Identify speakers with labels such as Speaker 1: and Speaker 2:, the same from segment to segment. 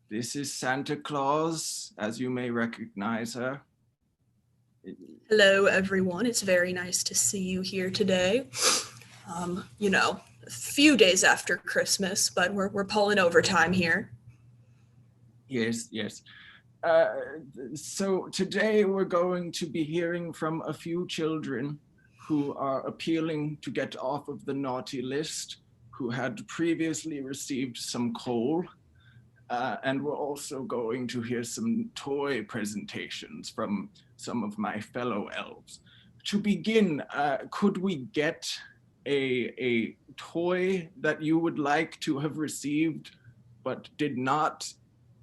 Speaker 1: This is Santa Claus, as you may recognize her.
Speaker 2: Hello, everyone. It's very nice to see you here today. A few days after Christmas, but we're pulling overtime here.
Speaker 1: Yes. So today we're going to be hearing from a few children who are appealing to get off of the naughty list, who had previously received some coal. And we're also going to hear some toy presentations from some of my fellow elves. To begin, could we get a toy that you would like to have received but did not?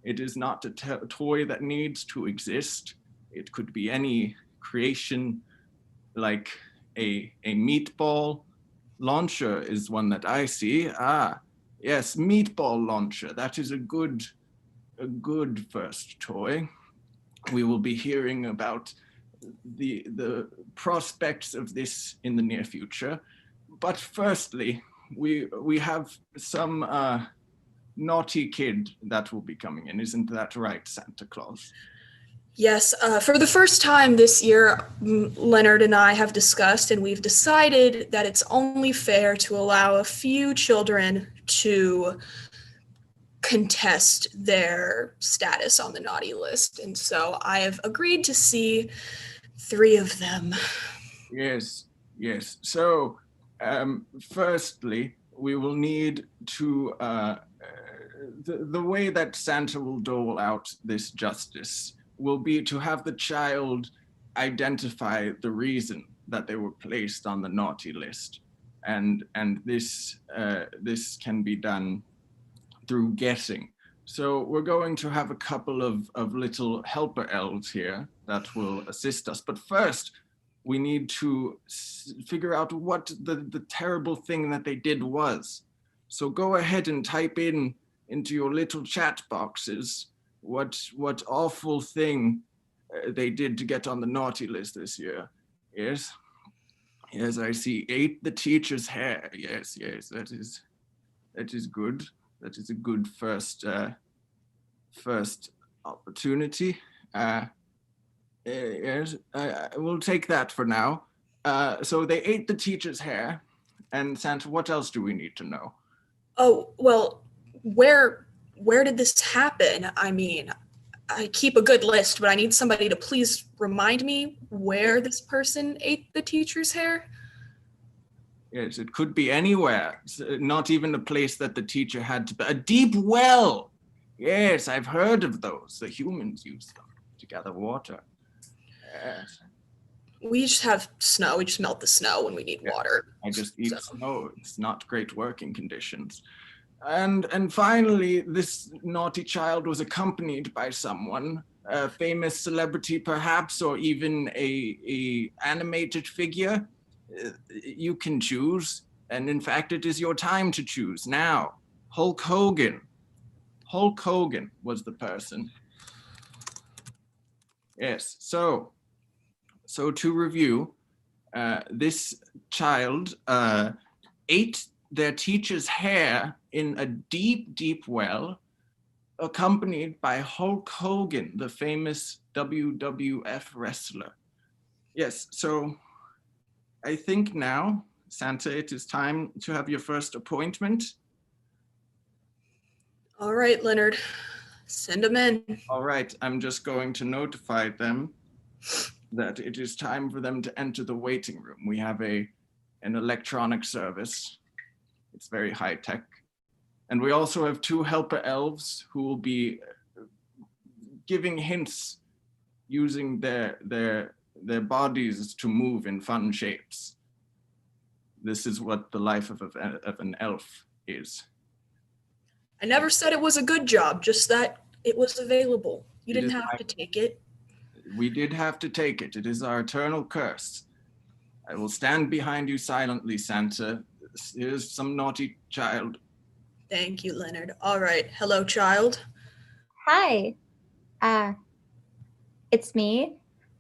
Speaker 1: It is not a toy that needs to exist. It could be any creation, like a meatball launcher is one that I see. Yes, meatball launcher. That is a good first toy. We will be hearing about the prospects of this in the near future. But firstly, we have some naughty kid that will be coming in. Isn't that right, Santa Claus?
Speaker 2: Yes, for the first time this year, Leonard and I have discussed, and we've decided that it's only fair to allow a few children to contest their status on the naughty list. And so I have agreed to see 3 of them.
Speaker 1: Yes. So, firstly, we will need to, the way that Santa will dole out this justice will be to have the child identify the reason that they were placed on the naughty list. And this can be done through guessing. So we're going to have a couple of little helper elves here that will assist us. But first, we need to figure out what the terrible thing that they did was. So go ahead and type into your little chat boxes what awful thing they did to get on the naughty list this year. Yes, I see. Ate the teacher's hair. Yes, that is good. That is a good first opportunity. Yes, we'll take that for now. So they ate the teacher's hair. And Santa, what else do we need to know?
Speaker 2: Oh, well, where did this happen? I mean, I keep a good list, but I need somebody to please remind me where this person ate the teacher's hair.
Speaker 1: Yes, it could be anywhere. Not even a place that the teacher had to be. A deep well. Yes, I've heard of those. The humans use them to gather water. Yes.
Speaker 2: We just have snow. We just melt the snow when we need water.
Speaker 1: I just eat snow. It's not great working conditions. And finally, this naughty child was accompanied by someone, a famous celebrity perhaps, or even a animated figure. You can choose, and in fact, it is your time to choose now. Hulk Hogan. Hulk Hogan was the person. Yes, so to review, this child ate their teacher's hair in a deep well, accompanied by Hulk Hogan, the famous WWF wrestler. Yes, so I think now, Santa, it is time to have your first appointment.
Speaker 2: All right, Leonard, send them in.
Speaker 1: All right, I'm just going to notify them that it is time for them to enter the waiting room. We have an electronic service. It's very high tech. And we also have 2 helper elves who will be giving hints using their bodies to move in fun shapes. This is what the life of an elf is.
Speaker 2: I never said it was a good job, just that it was available. You didn't have to take it.
Speaker 1: We did have to take it. It is our eternal curse. I will stand behind you silently, Santa. Here's some naughty child.
Speaker 2: Thank you, Leonard. All right. Hello, child.
Speaker 3: Hi. It's me.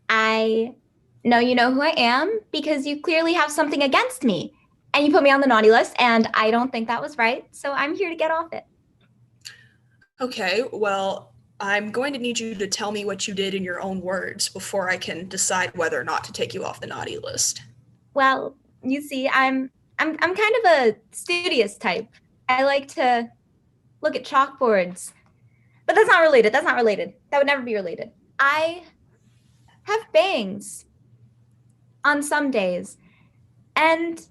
Speaker 3: I know you know who I am because you clearly have something against me. And you put me on the naughty list, and I don't think that was right. So I'm here to get off it.
Speaker 2: Okay, well, I'm going to need you to tell me what you did in your own words before I can decide whether or not to take you off the naughty list.
Speaker 3: Well, you see, I'm kind of a studious type. I like to look at chalkboards. But that's not related. That's not related. That would never be related. I have bangs on some days, and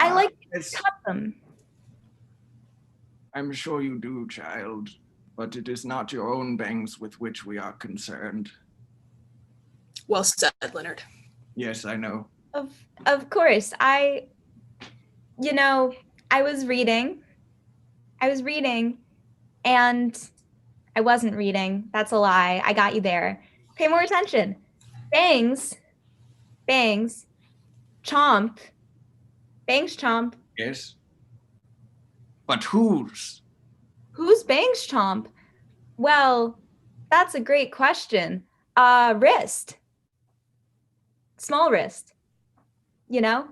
Speaker 3: I like to
Speaker 1: Yes,
Speaker 3: cut them.
Speaker 1: I'm sure you do, child, but it is not your own bangs with which we are concerned.
Speaker 2: Well said, Leonard.
Speaker 1: Yes, I know.
Speaker 3: Of course, you know, I was reading. I was reading, and I wasn't reading. That's a lie. I got you there. Pay more attention. Bangs, bangs, chomp, bangs, chomp.
Speaker 1: Yes. But whose?
Speaker 3: Who's bangs, chomp? Well, that's a great question. Wrist, small wrist, you know?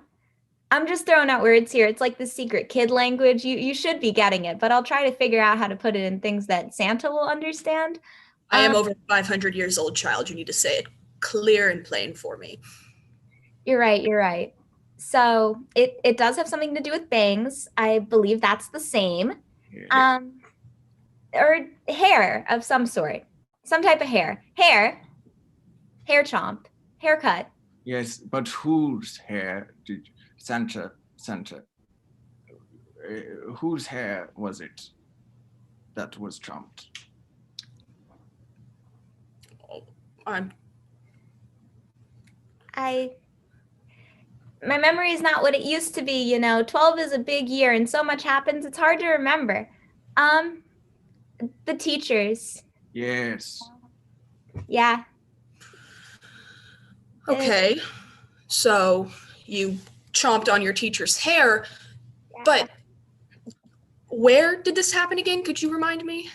Speaker 3: I'm just throwing out words here. It's like the secret kid language. You should be getting it, but I'll try to figure out how to put it in things that Santa will understand.
Speaker 2: I am over 500 years old, child. You need to say it clear and plain for me.
Speaker 3: You're right, you're right. So it does have something to do with bangs. I believe that's the same.
Speaker 1: Yeah.
Speaker 3: Or hair of some sort. Some type of hair. Hair chomp. Haircut.
Speaker 1: Yes, but whose hair did Santa, whose hair was it that was chomped?
Speaker 2: I'm
Speaker 3: My memory is not what it used to be, 12 is a big year and so much happens, it's hard to remember. The teachers.
Speaker 1: Yes.
Speaker 3: Yeah.
Speaker 2: okay. So you chomped on your teacher's hair,
Speaker 3: Yeah.
Speaker 2: but where did this happen again? Could you remind me?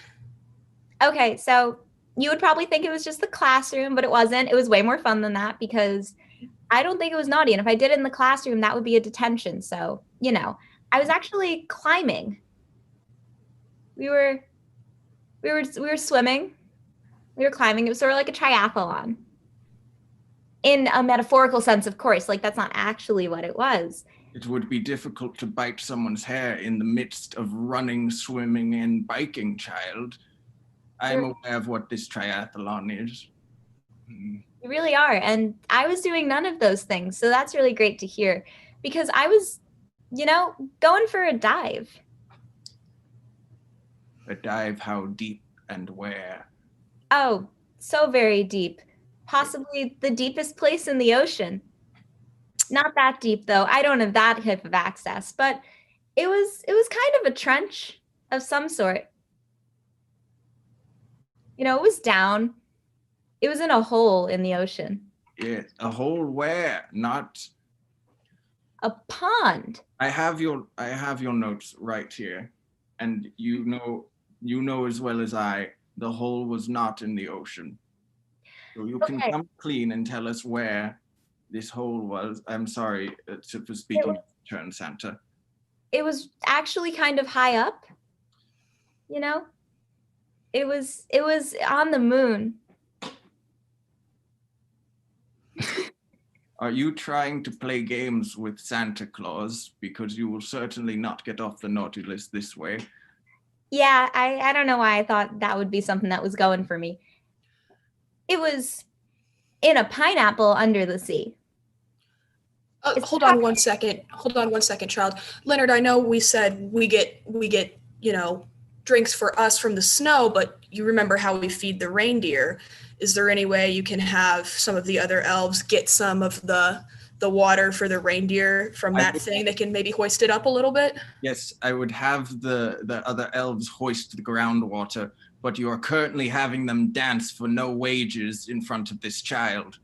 Speaker 3: Okay, so you would probably think it was just the classroom, but it wasn't. It was way more fun than that because I don't think it was naughty. And if I did it in the classroom, that would be a detention. So, I was actually climbing. We were swimming. We were climbing. It was sort of like a triathlon. In a metaphorical sense, of course, like that's not actually what it was.
Speaker 1: It would be difficult to bite someone's hair in the midst of running, swimming, and biking, child. I'm aware of what this triathlon is.
Speaker 3: You really are. And I was doing none of those things. So that's really great to hear because I was, going for a dive.
Speaker 1: A dive, how deep and where?
Speaker 3: Oh, so very deep. Possibly the deepest place in the ocean. Not that deep though. I don't have that type of access, but it was kind of a trench of some sort. It was down. It was in a hole in the ocean.
Speaker 1: Yes, a hole where? Not.
Speaker 3: A pond.
Speaker 1: I have your notes right here, and you know as well as I, the hole was not in the ocean. So you can
Speaker 3: Okay.
Speaker 1: come clean and tell us where this hole was. I'm sorry for speaking in turn, Santa.
Speaker 3: It was actually kind of high up. It was on the moon.
Speaker 1: Are you trying to play games with Santa Claus? Because you will certainly not get off the naughty list this way.
Speaker 3: Yeah, I don't know why I thought that would be something that was going for me. It was in a pineapple under the sea.
Speaker 2: Hold on one second. Hold on one second, child. Leonard, I know we said we get, drinks for us from the snow, but you remember how we feed the reindeer. Is there any way you can have some of the other elves get some of the water for the reindeer from that thing? They can maybe hoist it up a little bit?
Speaker 1: Yes, I would have the other elves hoist the groundwater, but you are currently having them dance for no wages in front of this child.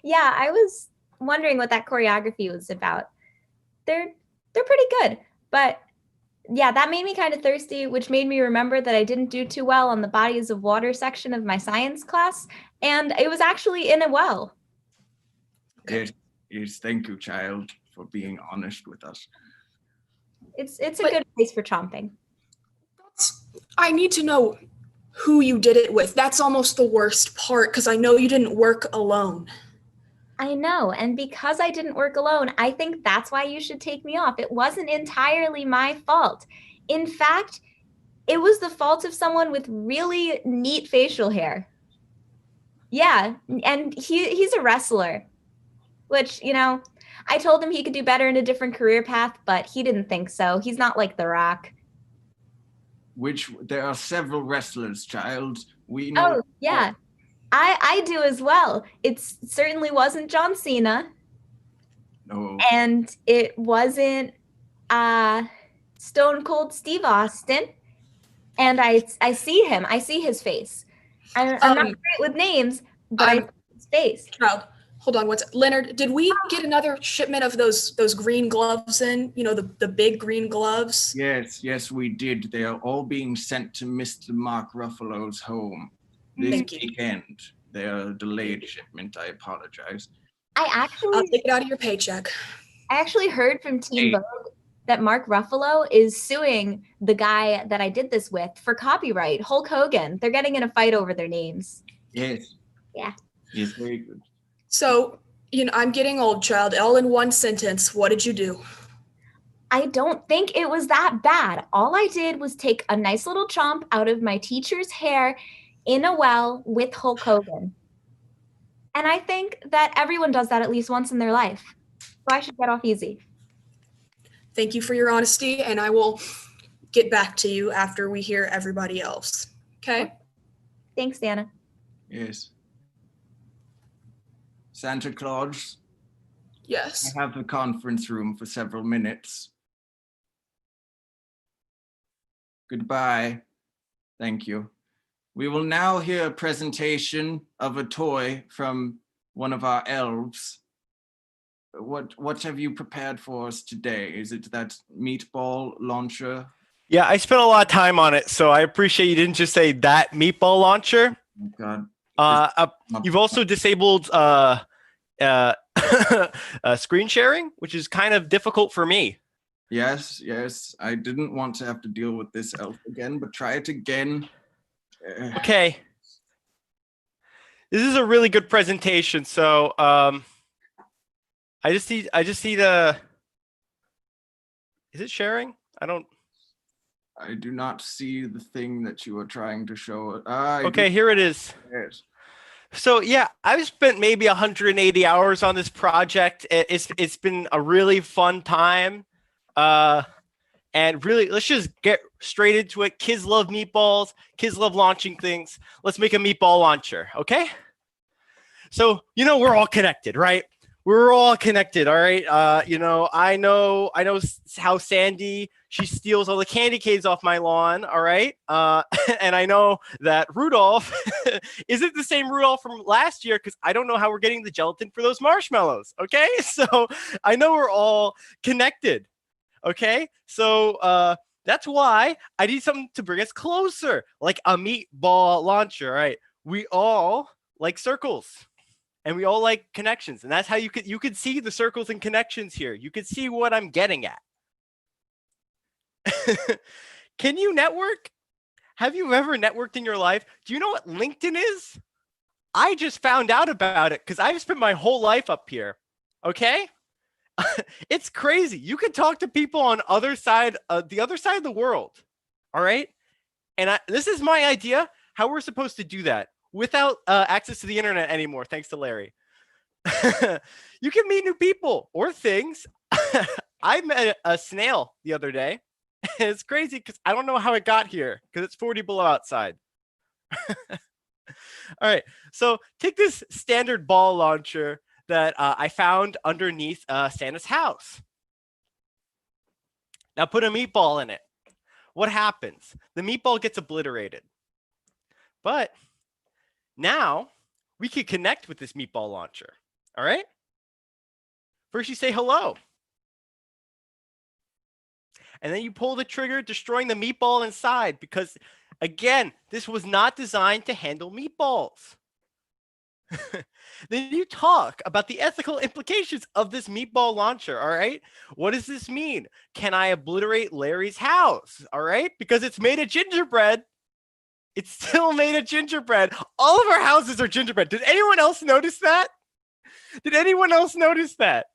Speaker 3: Yeah, I was wondering what that choreography was about. They're pretty good, but yeah, that made me kind of thirsty, which made me remember that I didn't do too well on the bodies of water section of my science class, and it was actually in a well.
Speaker 1: Yes, thank you, child, for being honest with us.
Speaker 3: It's a good place for chomping.
Speaker 2: I need to know who you did it with. That's almost the worst part because I know you didn't work alone.
Speaker 3: I know. And because I didn't work alone, I think that's why you should take me off. It wasn't entirely my fault. In fact, it was the fault of someone with really neat facial hair. Yeah, and he's a wrestler, which, I told him he could do better in a different career path, but he didn't think so. He's not like The Rock.
Speaker 1: Which there are several wrestlers, child. We know.
Speaker 3: Oh, yeah. I do as well. It certainly wasn't John Cena.
Speaker 1: No.
Speaker 3: And it wasn't Stone Cold Steve Austin. And I see him. I see his face. I'm not great with names, but I see his face.
Speaker 2: Child, hold on. Leonard, did we get another shipment of those green gloves in? The big green gloves?
Speaker 1: Yes, we did. They are all being sent to Mr. Mark Ruffalo's home this weekend. They are a delayed shipment. I apologize.
Speaker 2: I'll take it out of your paycheck.
Speaker 3: I actually heard from Teen Vogue that Mark Ruffalo is suing the guy that I did this with for copyright, Hulk Hogan. They're getting in a fight over their names.
Speaker 1: Yes.
Speaker 3: Yeah.
Speaker 1: Yes, very good.
Speaker 2: So, I'm getting old, child. All in one sentence. What did you do?
Speaker 3: I don't think it was that bad. All I did was take a nice little chomp out of my teacher's hair in a well with Hulk Hogan. And I think that everyone does that at least once in their life. So I should get off easy.
Speaker 2: Thank you for your honesty, and I will get back to you after we hear everybody else. Okay?
Speaker 3: Thanks, Dana.
Speaker 1: Yes. Santa Claus,
Speaker 2: Yes.
Speaker 1: I have the conference room for several minutes. Goodbye. Thank you. We will now hear a presentation of a toy from one of our elves. What have you prepared for us today? Is it that meatball launcher?
Speaker 4: Yeah, I spent a lot of time on it, so I appreciate you didn't just say that meatball launcher.
Speaker 1: Oh God.
Speaker 4: You've also disabled screen sharing, which is kind of difficult for me.
Speaker 1: Yes. I didn't want to have to deal with this elf again, but try it again.
Speaker 4: Okay. This is a really good presentation. So I just see the. Is it sharing?
Speaker 1: I do not see the thing that you are trying to show.
Speaker 4: Okay, here it is.
Speaker 1: Yes.
Speaker 4: So yeah, I've spent maybe 180 hours on this project. It's been a really fun time. And really, let's just get straight into it. Kids love meatballs. Kids love launching things. Let's make a meatball launcher, okay? So, we're all connected, right? We're all connected, all right? I know how Sandy, she steals all the candy canes off my lawn, all right? And I know that Rudolph isn't the same Rudolph from last year because I don't know how we're getting the gelatin for those marshmallows, okay? So I know we're all connected. Okay, so that's why I need something to bring us closer, like a meatball launcher. Right? We all like circles, and we all like connections, and that's how you could see the circles and connections here. You could see what I'm getting at. Can you network? Have you ever networked in your life? Do you know what LinkedIn is? I just found out about it because I've spent my whole life up here. Okay. It's crazy. You can talk to people on the other side of the world. All right. And this is my idea how we're supposed to do that without access to the internet anymore. Thanks to Larry. You can meet new people or things. I met a snail the other day. It's crazy because I don't know how it got here because it's 40 below outside. All right. So take this standard ball launcher that I found underneath Santa's house. Now put a meatball in it. What happens? The meatball gets obliterated. But now we can connect with this meatball launcher. All right? First you say hello. And then you pull the trigger, destroying the meatball inside because, again, this was not designed to handle meatballs. Then you talk about the ethical implications of this meatball launcher. All right. What does this mean? Can I obliterate Larry's house? All right. Because it's made of gingerbread. It's still made of gingerbread. All of our houses are gingerbread. Did anyone else notice that? Did anyone else notice that?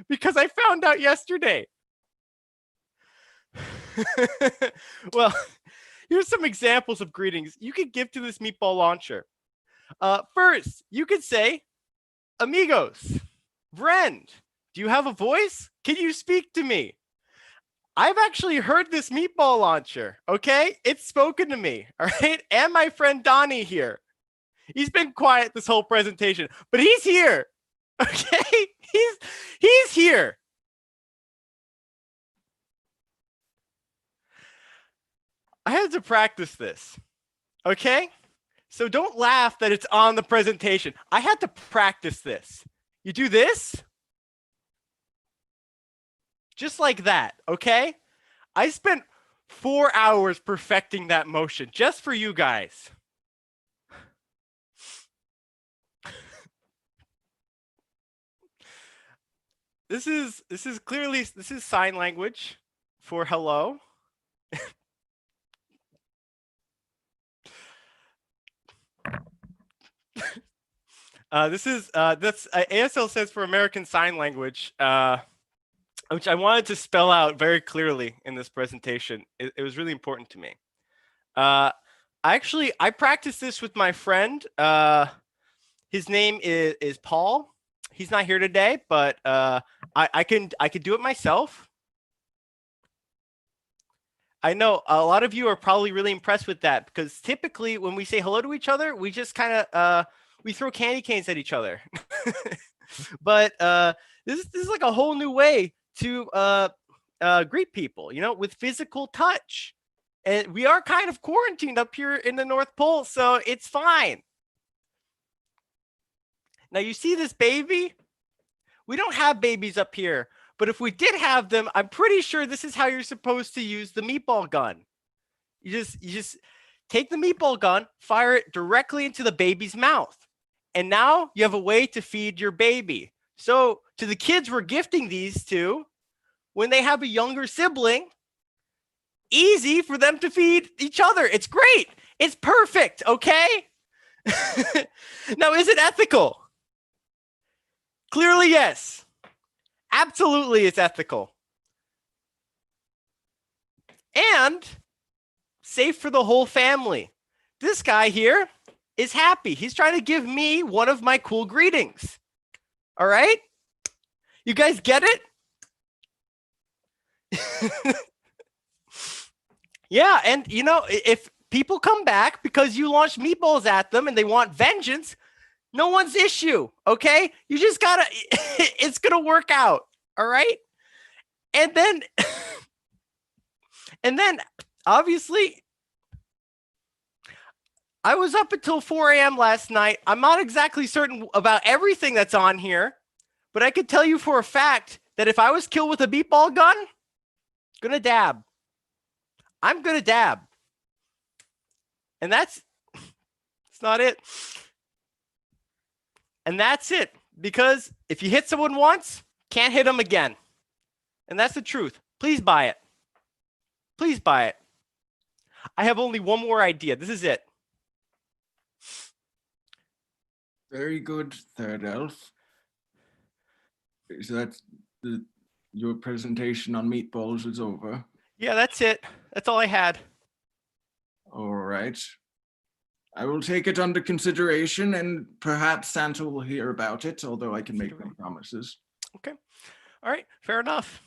Speaker 4: Because I found out yesterday. Well, here's some examples of greetings you could give to this meatball launcher. First, you could say, amigos, friend, do you have a voice? Can you speak to me? I've actually heard this meatball launcher, okay? It's spoken to me, all right? And my friend Donnie here. He's been quiet this whole presentation, but he's here, okay? He's here. I had to practice this, okay? So don't laugh that it's on the presentation. I had to practice this. You do this, just like that, okay? I spent 4 hours perfecting that motion just for you guys. This is clearly sign language for hello. That's ASL says for American Sign Language, which I wanted to spell out very clearly in this presentation. It was really important to me. I practiced this with my friend. His name is Paul. He's not here today, but I can do it myself. I know a lot of you are probably really impressed with that because typically when we say hello to each other, we just kind of we throw candy canes at each other. But this is like a whole new way to greet people, you know, with physical touch. And we are kind of quarantined up here in the North Pole, so it's fine. Now you see this baby? We don't have babies up here, but if we did have them, I'm pretty sure this is how you're supposed to use the meatball gun. You just take the meatball gun, fire it directly into the baby's mouth. And now you have a way to feed your baby. So to the kids we're gifting these to, when they have a younger sibling, easy for them to feed each other. It's great. It's perfect, okay? Now, is it ethical? Clearly, yes. Absolutely, it's ethical. And safe for the whole family. This guy here is happy. He's trying to give me one of my cool greetings. All right? You guys get it? Yeah, and you know, if people come back because you launched meatballs at them and they want vengeance, no one's issue, okay? You just gotta, it's gonna work out, all right? And then, obviously, I was up until 4 a.m. last night. I'm not exactly certain about everything that's on here, but I could tell you for a fact that if I was killed with a meatball gun, gonna dab. I'm gonna dab. And it's not it. And that's it. Because if you hit someone once, can't hit them again. And that's the truth. Please buy it. Please buy it. I have only one more idea. This is it.
Speaker 1: Very good, Third Elf. So that's your presentation on meatballs is over.
Speaker 4: Yeah, that's it. That's all I had.
Speaker 1: All right. I will take it under consideration and perhaps Santa will hear about it, although I can make no promises.
Speaker 4: Okay. All right. Fair enough.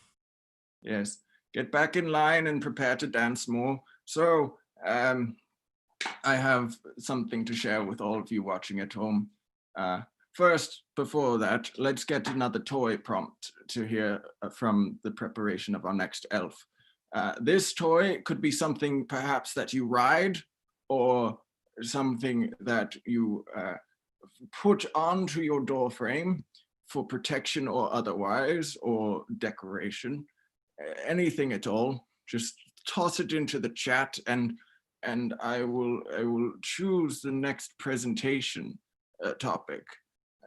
Speaker 1: Yes. Get back in line and prepare to dance more. So I have something to share with all of you watching at home. First, before that, let's get another toy prompt to hear from the preparation of our next elf. This toy could be something perhaps that you ride or something that you put onto your door frame for protection or otherwise, or decoration, anything at all. Just toss it into the chat and I will choose the next presentation topic.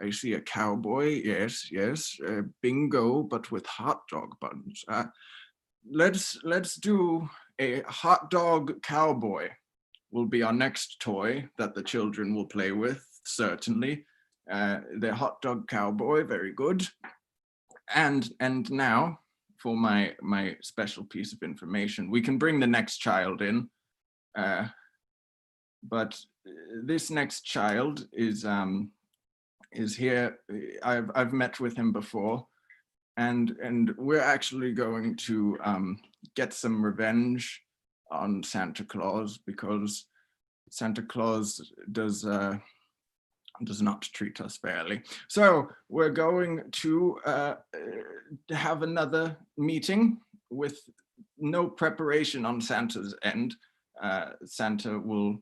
Speaker 1: I see a cowboy. Yes, yes. Bingo, but with hot dog buns. Let's do a hot dog cowboy. Will be our next toy that the children will play with. Certainly, the hot dog cowboy. Very good. And now for my special piece of information, we can bring the next child in. But this next child is here. I've met with him before, and we're actually going to get some revenge on Santa Claus, because Santa Claus does not treat us fairly. So we're going to have another meeting with no preparation on Santa's end. Santa will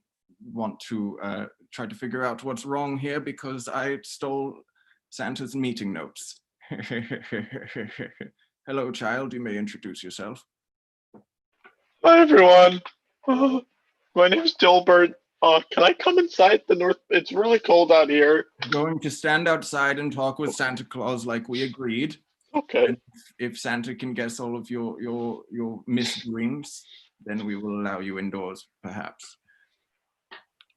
Speaker 1: want to try to figure out what's wrong here because I stole Santa's meeting notes. Hello, child. You may introduce yourself.
Speaker 5: Hi, everyone. My name's Dilbert. Can I come inside the north? It's really cold out here.
Speaker 1: Going to stand outside and talk with Santa Claus like we agreed.
Speaker 5: Okay.
Speaker 1: And if Santa can guess all of your misdoings, then we will allow you indoors, perhaps.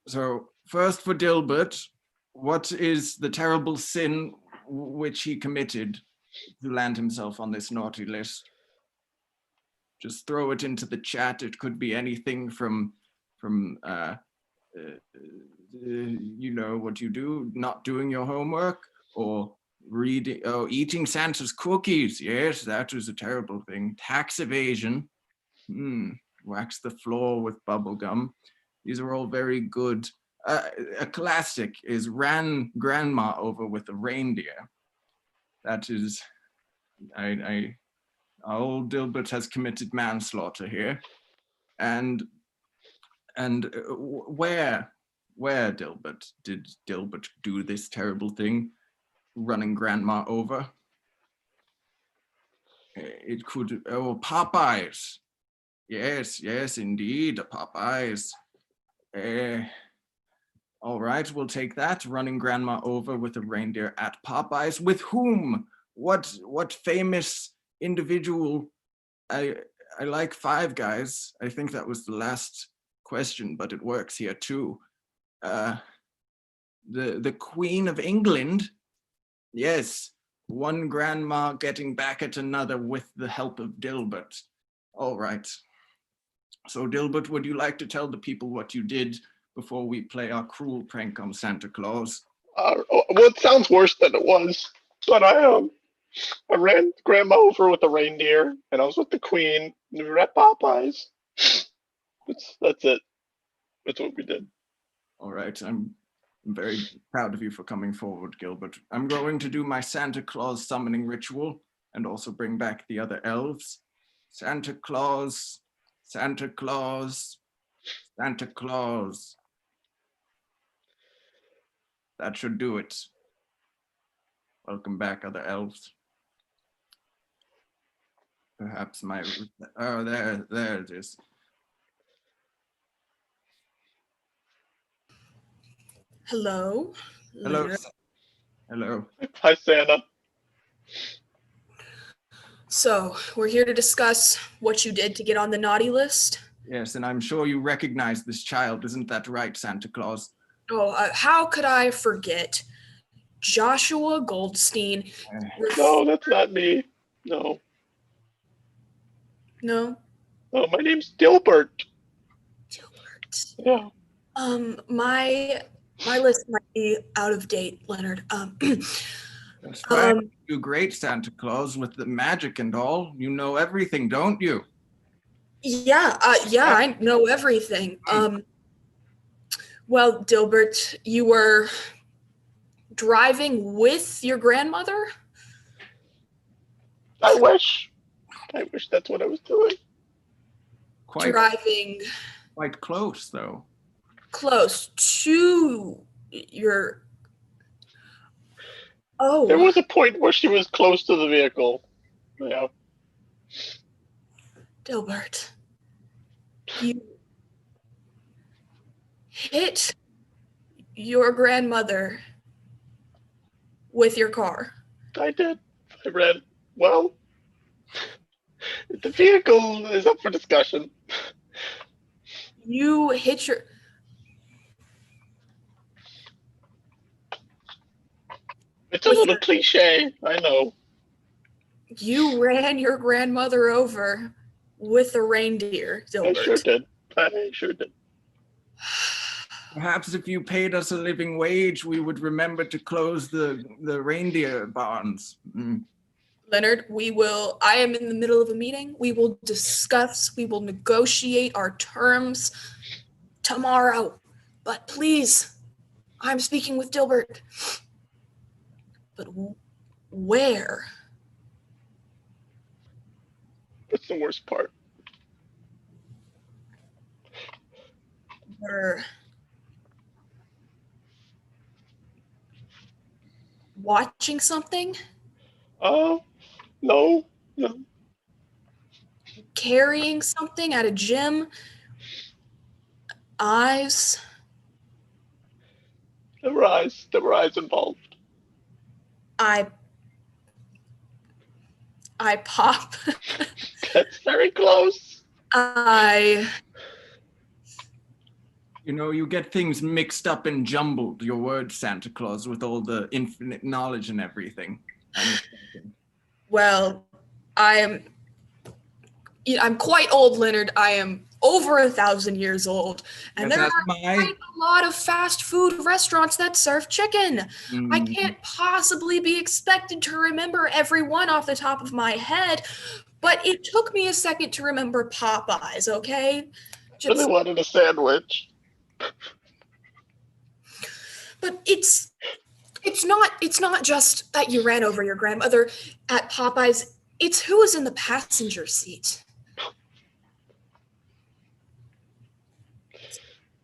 Speaker 1: So first for Dilbert, what is the terrible sin which he committed to land himself on this naughty list? Just throw it into the chat. It could be anything from you know what you do, not doing your homework, or eating Santa's cookies. Yes, that was a terrible thing. Tax evasion. Wax the floor with bubble gum. These are all very good. A classic is ran grandma over with a reindeer. That is, old Dilbert has committed manslaughter here. And where Dilbert did Dilbert do this terrible thing, running grandma over? It could, Popeyes. Yes, indeed, Popeyes. All right, we'll take that. Running grandma over with a reindeer at Popeyes. With whom? What famous individual? I like Five Guys. I think that was the last question, but it works here too. The Queen of England. Yes, one grandma getting back at another with the help of Dilbert. All right. So Dilbert, would you like to tell the people what you did before we play our cruel prank on Santa Claus?
Speaker 5: Well, it sounds worse than it was. But I ran grandma over with a reindeer, and I was with the queen. And we were at Popeyes. That's it. That's what we did.
Speaker 1: All right, I'm very proud of you for coming forward, Gilbert. I'm going to do my Santa Claus summoning ritual and also bring back the other elves. Santa Claus, Santa Claus, Santa Claus. That should do it. Welcome back, other elves. Perhaps there it is.
Speaker 2: Hello.
Speaker 1: Hello.
Speaker 2: Leonard.
Speaker 1: Hello.
Speaker 5: Hi, Santa.
Speaker 2: So we're here to discuss what you did to get on the naughty list.
Speaker 1: Yes, and I'm sure you recognize this child. Isn't that right, Santa Claus?
Speaker 2: Oh, how could I forget? Joshua Goldstein.
Speaker 5: No, that's not me. No.
Speaker 2: No?
Speaker 5: Oh, my name's Dilbert.
Speaker 2: Gilbert.
Speaker 5: Yeah.
Speaker 2: My list might be out of date, Leonard.
Speaker 1: That's fine. You do great, Santa Claus, with the magic and all. You know everything, don't you?
Speaker 2: Yeah, I know everything. Well, Dilbert, you were driving with your grandmother?
Speaker 5: I wish that's what I was doing.
Speaker 2: Driving
Speaker 1: Quite close, though.
Speaker 2: close to your... Oh.
Speaker 5: There was a point where she was close to the vehicle. Yeah.
Speaker 2: Dilbert, you hit your grandmother with your car?
Speaker 5: I did. I ran. Well, the vehicle is up for discussion.
Speaker 2: You hit your...
Speaker 5: It's a little cliche, I know.
Speaker 2: You ran your grandmother over with a reindeer, Dilbert.
Speaker 5: I sure did. I sure did.
Speaker 1: Perhaps if you paid us a living wage, we would remember to close the reindeer barns.
Speaker 2: Leonard, I am in the middle of a meeting. We will discuss, we will negotiate our terms tomorrow. But please, I'm speaking with Dilbert. But where?
Speaker 5: That's the worst part.
Speaker 2: We're watching something?
Speaker 5: Oh, no.
Speaker 2: Carrying something at a gym? Eyes?
Speaker 5: There were eyes involved.
Speaker 2: I pop.
Speaker 5: That's very close.
Speaker 1: You know, you get things mixed up and jumbled, your word, Santa Claus, with all the infinite knowledge and everything.
Speaker 2: Well, I'm quite old, Leonard. I am over 1,000 years old, and
Speaker 1: Yes,
Speaker 2: there
Speaker 1: that's
Speaker 2: are quite a lot of fast food restaurants that serve chicken. I can't possibly be expected to remember every one off the top of my head, but it took me a second to remember Popeyes, okay?
Speaker 5: Really wanted a sandwich.
Speaker 2: But it's not just that you ran over your grandmother at Popeyes. It's who was in the passenger seat.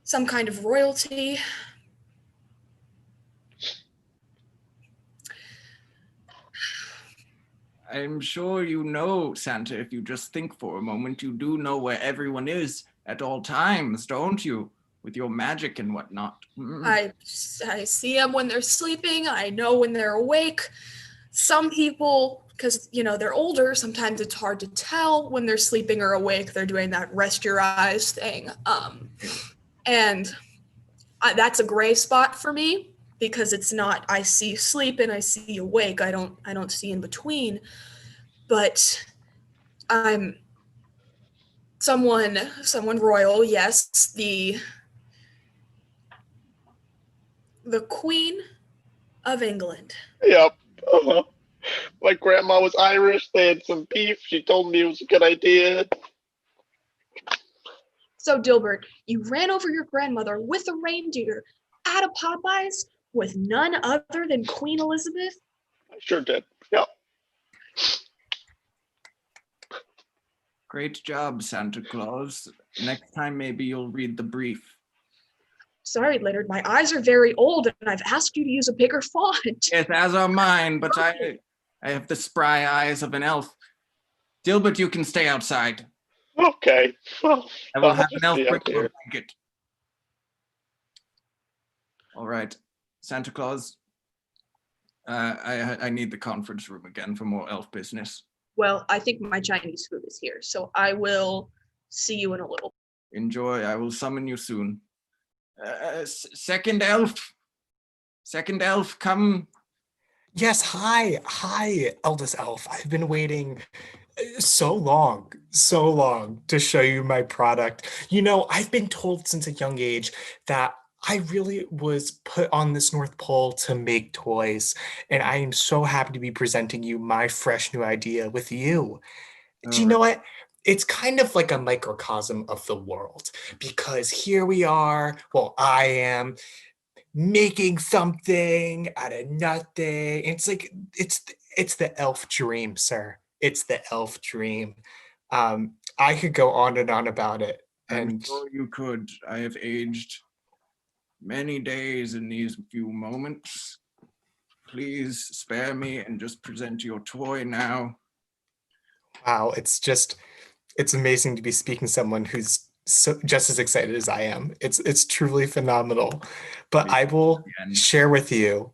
Speaker 2: Some kind of royalty.
Speaker 1: I'm sure you know, Santa, if you just think for a moment, you do know where everyone is at all times, don't you? With your magic and whatnot.
Speaker 2: I see them when they're sleeping. I know when they're awake. Some people, because, they're older, sometimes it's hard to tell when they're sleeping or awake. They're doing that rest your eyes thing. And that's a gray spot for me because it's not, I see sleep and I see awake. I don't see in between. But I'm someone royal, yes, the Queen of England.
Speaker 5: Yep. My grandma was Irish. They had some beef. She told me it was a good idea.
Speaker 2: So, Dilbert, you ran over your grandmother with a reindeer at a Popeyes with none other than Queen Elizabeth?
Speaker 5: I sure did. Yep.
Speaker 1: Great job, Santa Claus. Next time, maybe you'll read the brief.
Speaker 2: Sorry, Leonard, my eyes are very old and I've asked you to use a bigger font.
Speaker 1: Yes, as are mine, but I have the spry eyes of an elf. Dilbert, you can stay outside.
Speaker 5: Okay. Well,
Speaker 1: I will
Speaker 5: I'll
Speaker 1: have
Speaker 5: just
Speaker 1: an elf
Speaker 5: be
Speaker 1: bring
Speaker 5: up
Speaker 1: you a
Speaker 5: here.
Speaker 1: blanket. All right, Santa Claus. I need the conference room again for more elf business.
Speaker 2: Well, I think my Chinese food is here, so I will see you in a little.
Speaker 1: Enjoy. I will summon you soon. Second elf, come.
Speaker 6: Yes, hi, eldest elf. I've been waiting so long to show you my product. I've been told since a young age that I really was put on this North Pole to make toys, and I am so happy to be presenting you my fresh new idea with you. Do you know what? It's kind of like a microcosm of the world, because here we are, well, I am making something out of nothing. It's like, it's the elf dream, sir. It's the elf dream. I could go on and on about it.
Speaker 1: I'm sure you could. I have aged many days in these few moments. Please spare me and just present your toy now.
Speaker 6: Wow, it's amazing to be speaking to someone who's just as excited as I am. It's truly phenomenal. But I will share with you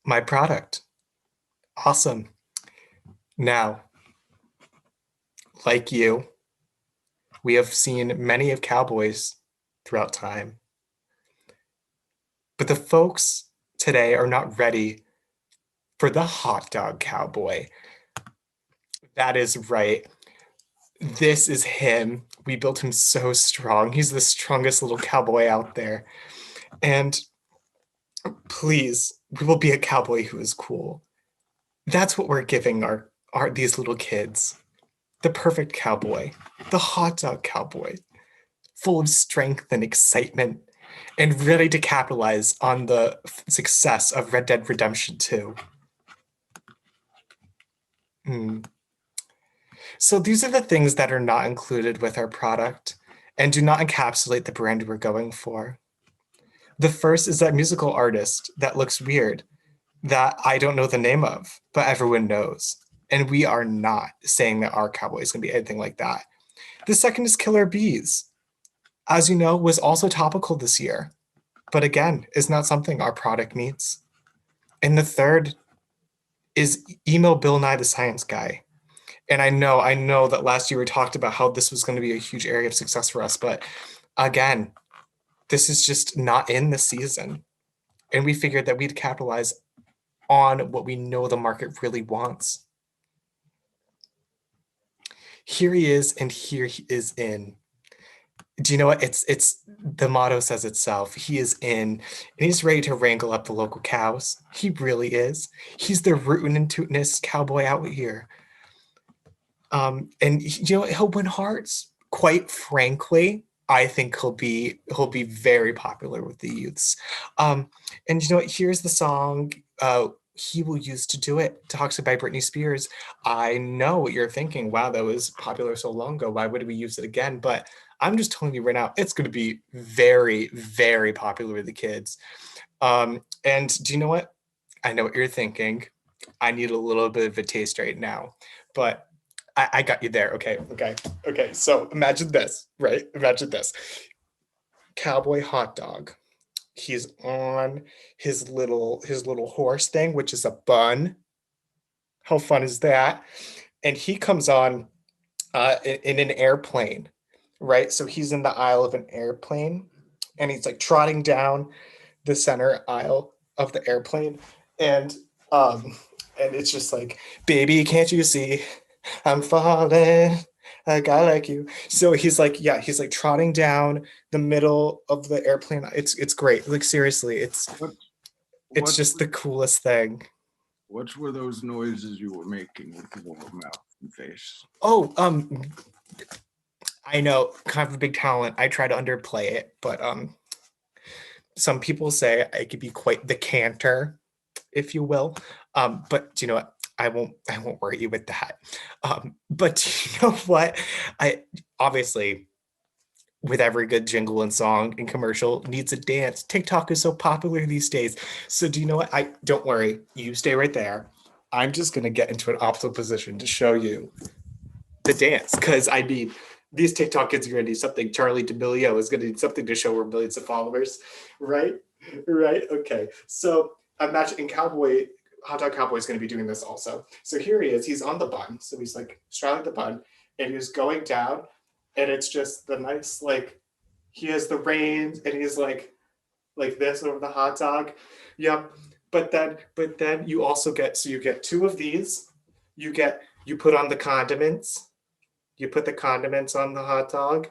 Speaker 6: my product. Awesome. Now, like you, we have seen many of cowboys throughout time. But the folks today are not ready for the hot dog cowboy. That is right. This is him. We built him so strong. He's the strongest little cowboy out there. And please, we will be a cowboy who is cool. That's what we're giving our these little kids. The perfect cowboy, the hot dog cowboy, full of strength and excitement, and ready to capitalize on the success of Red Dead Redemption 2. So these are the things that are not included with our product and do not encapsulate the brand we're going for. The first is that musical artist that looks weird, that I don't know the name of, but everyone knows. And we are not saying that our cowboy is going to be anything like that. The second is Killer Bees. As you know, was also topical this year, but again, is not something our product meets. And the third is Emo Bill Nye the Science Guy. And I know that last year we talked about how this was going to be a huge area of success for us, but again, this is just not in the season. And we figured that we'd capitalize on what we know the market really wants. Here he is, and here he is in. Do you know what? It's the motto says itself. He is in, and he's ready to wrangle up the local cows. He really is. He's the rootin' and tootin'est cowboy out here. And he'll win hearts. Quite frankly, I think he'll be very popular with the youths. And you know what? Here's the song he will use to do it. Toxic by Britney Spears. I know what you're thinking. Wow, that was popular so long ago. Why would we use it again? But I'm just telling you right now, it's going to be very, very popular with the kids. And do you know what? I know what you're thinking. I need a little bit of a taste right now, but I got you there. Okay. So imagine this, right? Imagine this. Cowboy hot dog. He's on his little horse thing, which is a bun. How fun is that? And he comes on in an airplane, right? So he's in the aisle of an airplane, and he's like trotting down the center aisle of the airplane, and it's just like, baby, can't you see I'm falling, a guy like you. So he's like trotting down the middle of the airplane. It's great. Like seriously, it's just the coolest thing.
Speaker 1: What were those noises you were making with your mouth and face?
Speaker 6: Oh, I know, kind of a big talent. I try to underplay it, but some people say I could be quite the canter, if you will. But you know what? I won't worry you with that. But you know what? I obviously, with every good jingle and song and commercial, needs a dance. TikTok is so popular these days. So do you know what? Don't worry. You stay right there. I'm just gonna get into an opposite position to show you the dance, because I need these TikTok kids are gonna need something. Charlie D'Amelio is gonna need something to show her millions of followers, right? Okay. So imagine Hot Dog Cowboy is going to be doing this also. So here he is. He's on the bun. So he's like straddling the bun, and he's going down, and it's just the nice, like, he has the reins, and he's like this over the hot dog. Yep. But then you also get, so you get two of these. You put on the condiments. You put the condiments on the hot dog,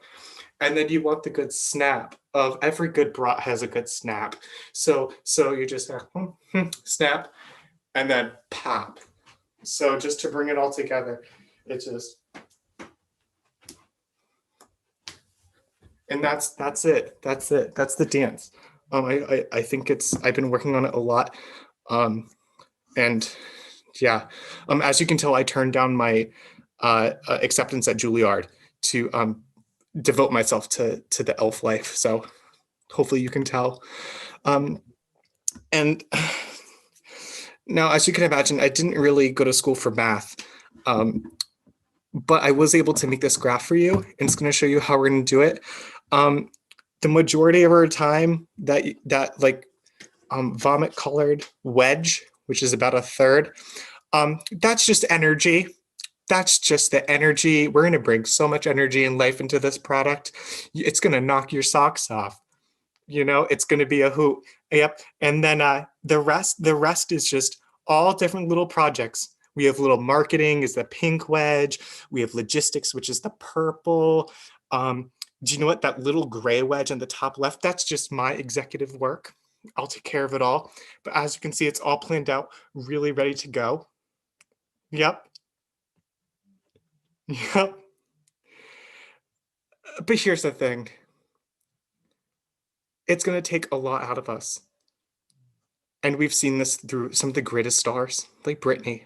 Speaker 6: and then you want the good snap of every good brat has a good snap. So you just snap. And then pop. So just to bring it all together, it's just, and that's it. That's the dance. I think I've been working on it a lot. And yeah, as you can tell, I turned down my acceptance at Juilliard to devote myself to the elf life. So hopefully you can tell. And now, as you can imagine, I didn't really go to school for math, but I was able to make this graph for you, and it's going to show you how we're going to do it. The majority of our time, that like vomit-colored wedge which is about a third. That's just energy. That's just the energy. We're going to bring so much energy and life into this product. It's going to knock your socks off. It's going to be a hoot. Yep. And then the rest is just all different little projects. We have little marketing is the pink wedge. We have logistics, which is the purple. Do you know what? That little gray wedge on the top left, that's just my executive work. I'll take care of it all. But as you can see, it's all planned out, really ready to go. Yep. Yep. But here's the thing. It's going to take a lot out of us. And we've seen this through some of the greatest stars, like Britney.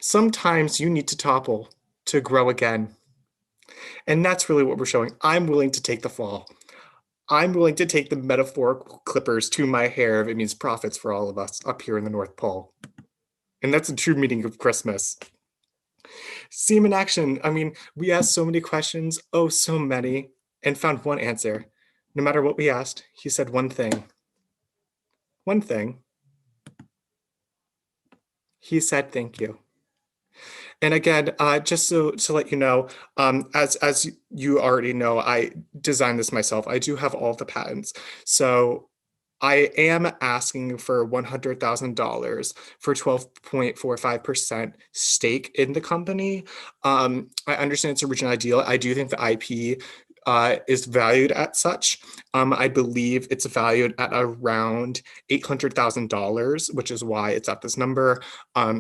Speaker 6: Sometimes you need to topple to grow again. And that's really what we're showing. I'm willing to take the fall. I'm willing to take the metaphorical clippers to my hair if it means profits for all of us up here in the North Pole. And that's a true meaning of Christmas. See him in action. I mean, we asked so many questions, oh, so many, and found one answer. No matter what we asked, he said one thing. One thing. He said thank you. And again, just to let you know, as you already know, I designed this myself. I do have all the patents. So I am asking for $100,000 for 12.45% stake in the company. I understand it's original ideal. I do think the IP is valued at such. I believe it's valued at around $800,000, which is why it's at this number.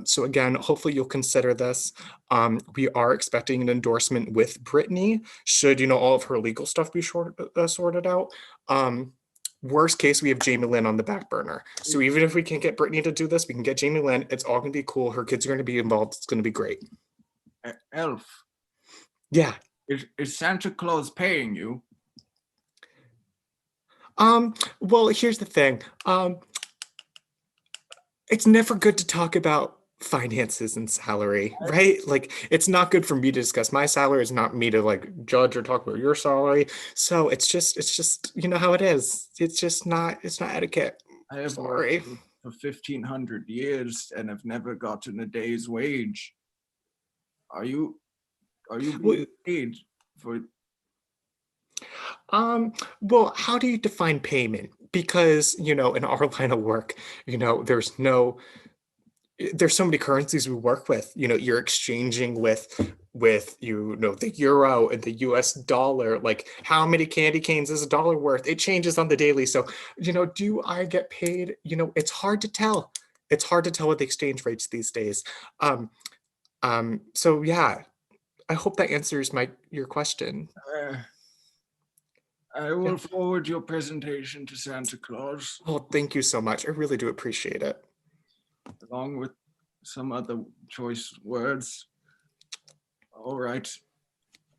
Speaker 6: So again, hopefully you'll consider this. We are expecting an endorsement with Brittany, should all of her legal stuff be sorted out. Worst case, we have Jamie Lynn on the back burner. So even if we can't get Brittany to do this, we can get Jamie Lynn. It's all going to be cool. Her kids are going to be involved. It's going to be great.
Speaker 1: Elf.
Speaker 6: Yeah.
Speaker 1: Is Santa Claus paying you?
Speaker 6: Well, here's the thing. It's never good to talk about finances and salary, right? Like, it's not good for me to discuss my salary. It's not me to judge or talk about your salary. So it's just how it is. It's not etiquette.
Speaker 1: I have
Speaker 6: Sorry.
Speaker 1: worked for 1,500 years and have never gotten a day's wage. Are you being paid for?
Speaker 6: Well, how do you define payment? Because, in our line of work, there's so many currencies we work with. You're exchanging with the euro and the US dollar. Like, how many candy canes is a dollar worth? It changes on the daily. So, do I get paid? It's hard to tell. It's hard to tell with the exchange rates these days. So yeah, I hope that answers your question.
Speaker 1: I will forward your presentation to Santa Claus.
Speaker 6: Oh, thank you so much. I really do appreciate it.
Speaker 1: Along with some other choice words. All right.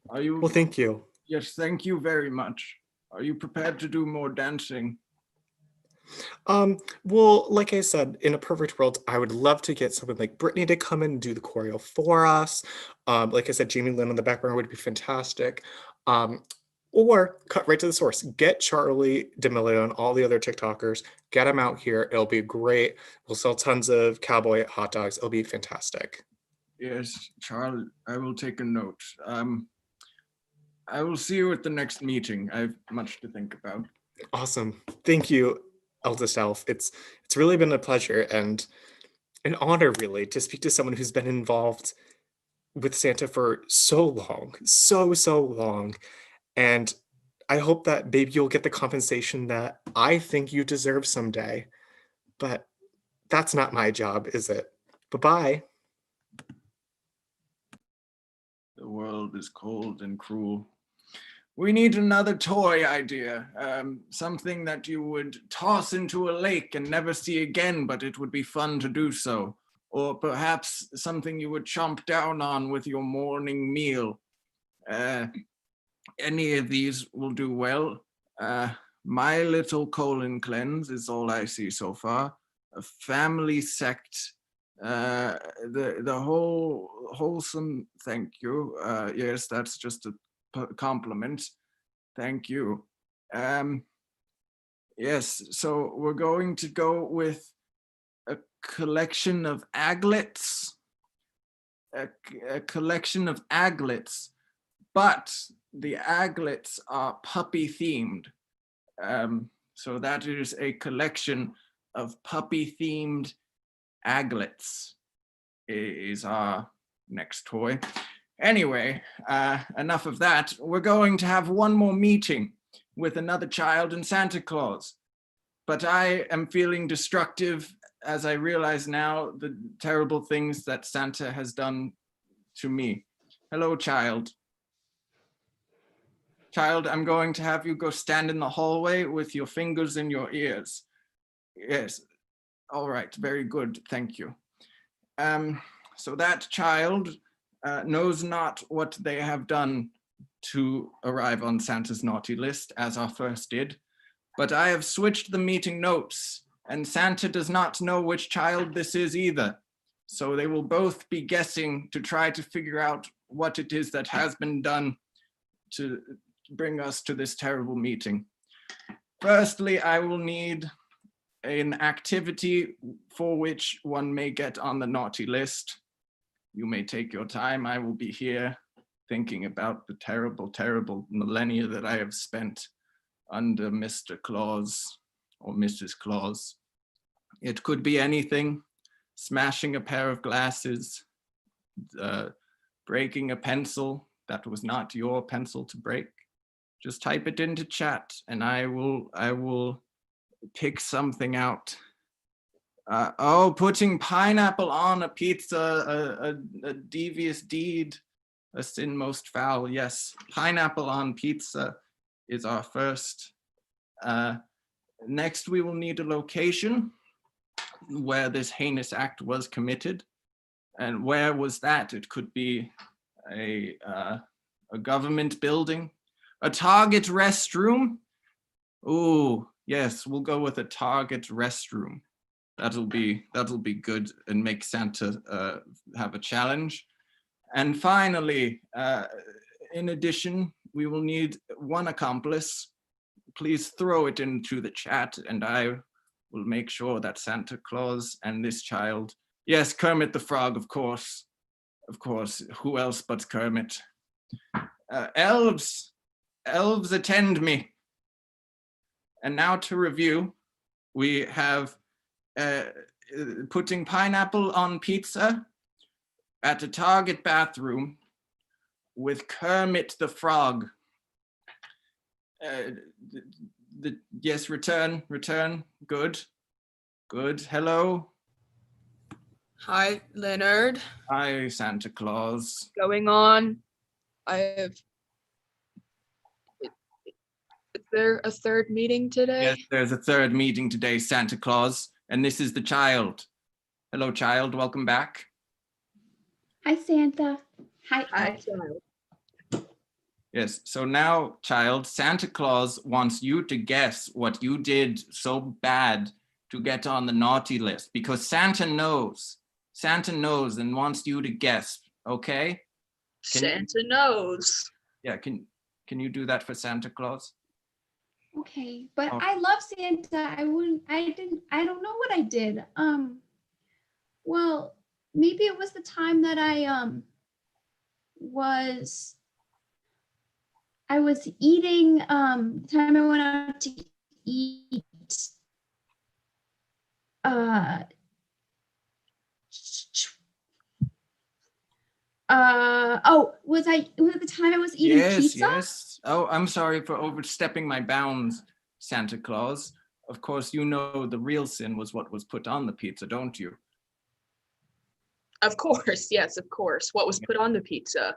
Speaker 1: Are you?
Speaker 6: Well, thank you.
Speaker 1: Yes, thank you very much. Are you prepared to do more dancing?
Speaker 6: Well, like I said, in a perfect world, I would love to get someone like Brittany to come and do the choreo for us. Like I said, Jamie Lynn on the background would be fantastic. Or cut right to the source. Get Charlie D'Amelio and all the other TikTokers. Get them out here. It'll be great. We'll sell tons of cowboy hot dogs. It'll be fantastic.
Speaker 1: Yes, Charlie, I will take a note. I will see you at the next meeting. I have much to think about.
Speaker 6: Awesome. Thank you, Eldest Elf. It's really been a pleasure and an honor, really, to speak to someone who's been involved with Santa for so long, so long. And I hope that maybe you'll get the compensation that I think you deserve someday. But that's not my job, is it? Bye-bye.
Speaker 1: The world is cold and cruel. We need another toy idea. Something that you would toss into a lake and never see again, but it would be fun to do so. Or perhaps something you would chomp down on with your morning meal. Any of these will do well. My little colon cleanse is all I see so far. A family sect. The whole wholesome. Thank you. Yes, that's just a compliment. Thank you. Yes. So we're going to go with a collection of aglets. A collection of aglets, but the aglets are puppy themed. So that is a collection of puppy themed aglets is our next toy. Anyway, enough of that. We're going to have one more meeting with another child and Santa Claus. But I am feeling destructive as I realize now the terrible things that Santa has done to me. Hello, child. Child, I'm going to have you go stand in the hallway with your fingers in your ears. Yes. All right, very good, thank you. So that child knows not what they have done to arrive on Santa's naughty list, as our first did, but I have switched the meeting notes, and Santa does not know which child this is either. So they will both be guessing to try to figure out what it is that has been done to bring us to this terrible meeting. Firstly, I will need an activity for which one may get on the naughty list. You may take your time. I will be here thinking about the terrible, terrible millennia that I have spent under Mr. Claus or Mrs. Claus. It could be anything: smashing a pair of glasses, breaking a pencil that was not your pencil to break. Just type it into chat and I will pick something out. Oh, putting pineapple on a pizza, a devious deed, a sin most foul. Yes, pineapple on pizza is our first. Next, we will need a location where this heinous act was committed. And where was that? It could be a government building, a Target restroom. Oh, yes, we'll go with a Target restroom. That'll be good and make Santa have a challenge. And finally, in addition, we will need one accomplice. Please throw it into the chat and I will make sure that Santa Claus and this child, yes, Kermit the Frog, of course, who else but Kermit? Elves attend me. And now to review, we have putting pineapple on pizza at a Target bathroom with Kermit the Frog. Yes, return, good. Hello.
Speaker 2: Hi, Leonard.
Speaker 1: Hi, Santa Claus.
Speaker 2: Going on? Is there a third meeting today?
Speaker 1: Yes, there's a third meeting today, Santa Claus, and this is the child. Hello, child, welcome back.
Speaker 7: Hi, Santa. Hi,
Speaker 2: Hi,
Speaker 7: Elf.
Speaker 2: child.
Speaker 1: Yes, so now, child, Santa Claus wants you to guess what you did so bad to get on the naughty list, because Santa knows and wants you to guess, okay?
Speaker 2: Santa knows.
Speaker 1: Yeah, can you do that for Santa Claus?
Speaker 7: Okay, but
Speaker 1: Oh.
Speaker 7: I love Santa. I don't know what I did. Well, maybe it was the time that I was eating, the time I went out to eat, was it the time I was eating pizza?
Speaker 1: Yes. Oh, I'm sorry for overstepping my bounds, Santa Claus. Of course, you know the real sin was what was put on the pizza, don't you?
Speaker 2: Of course, yes, of course. What was put on the pizza?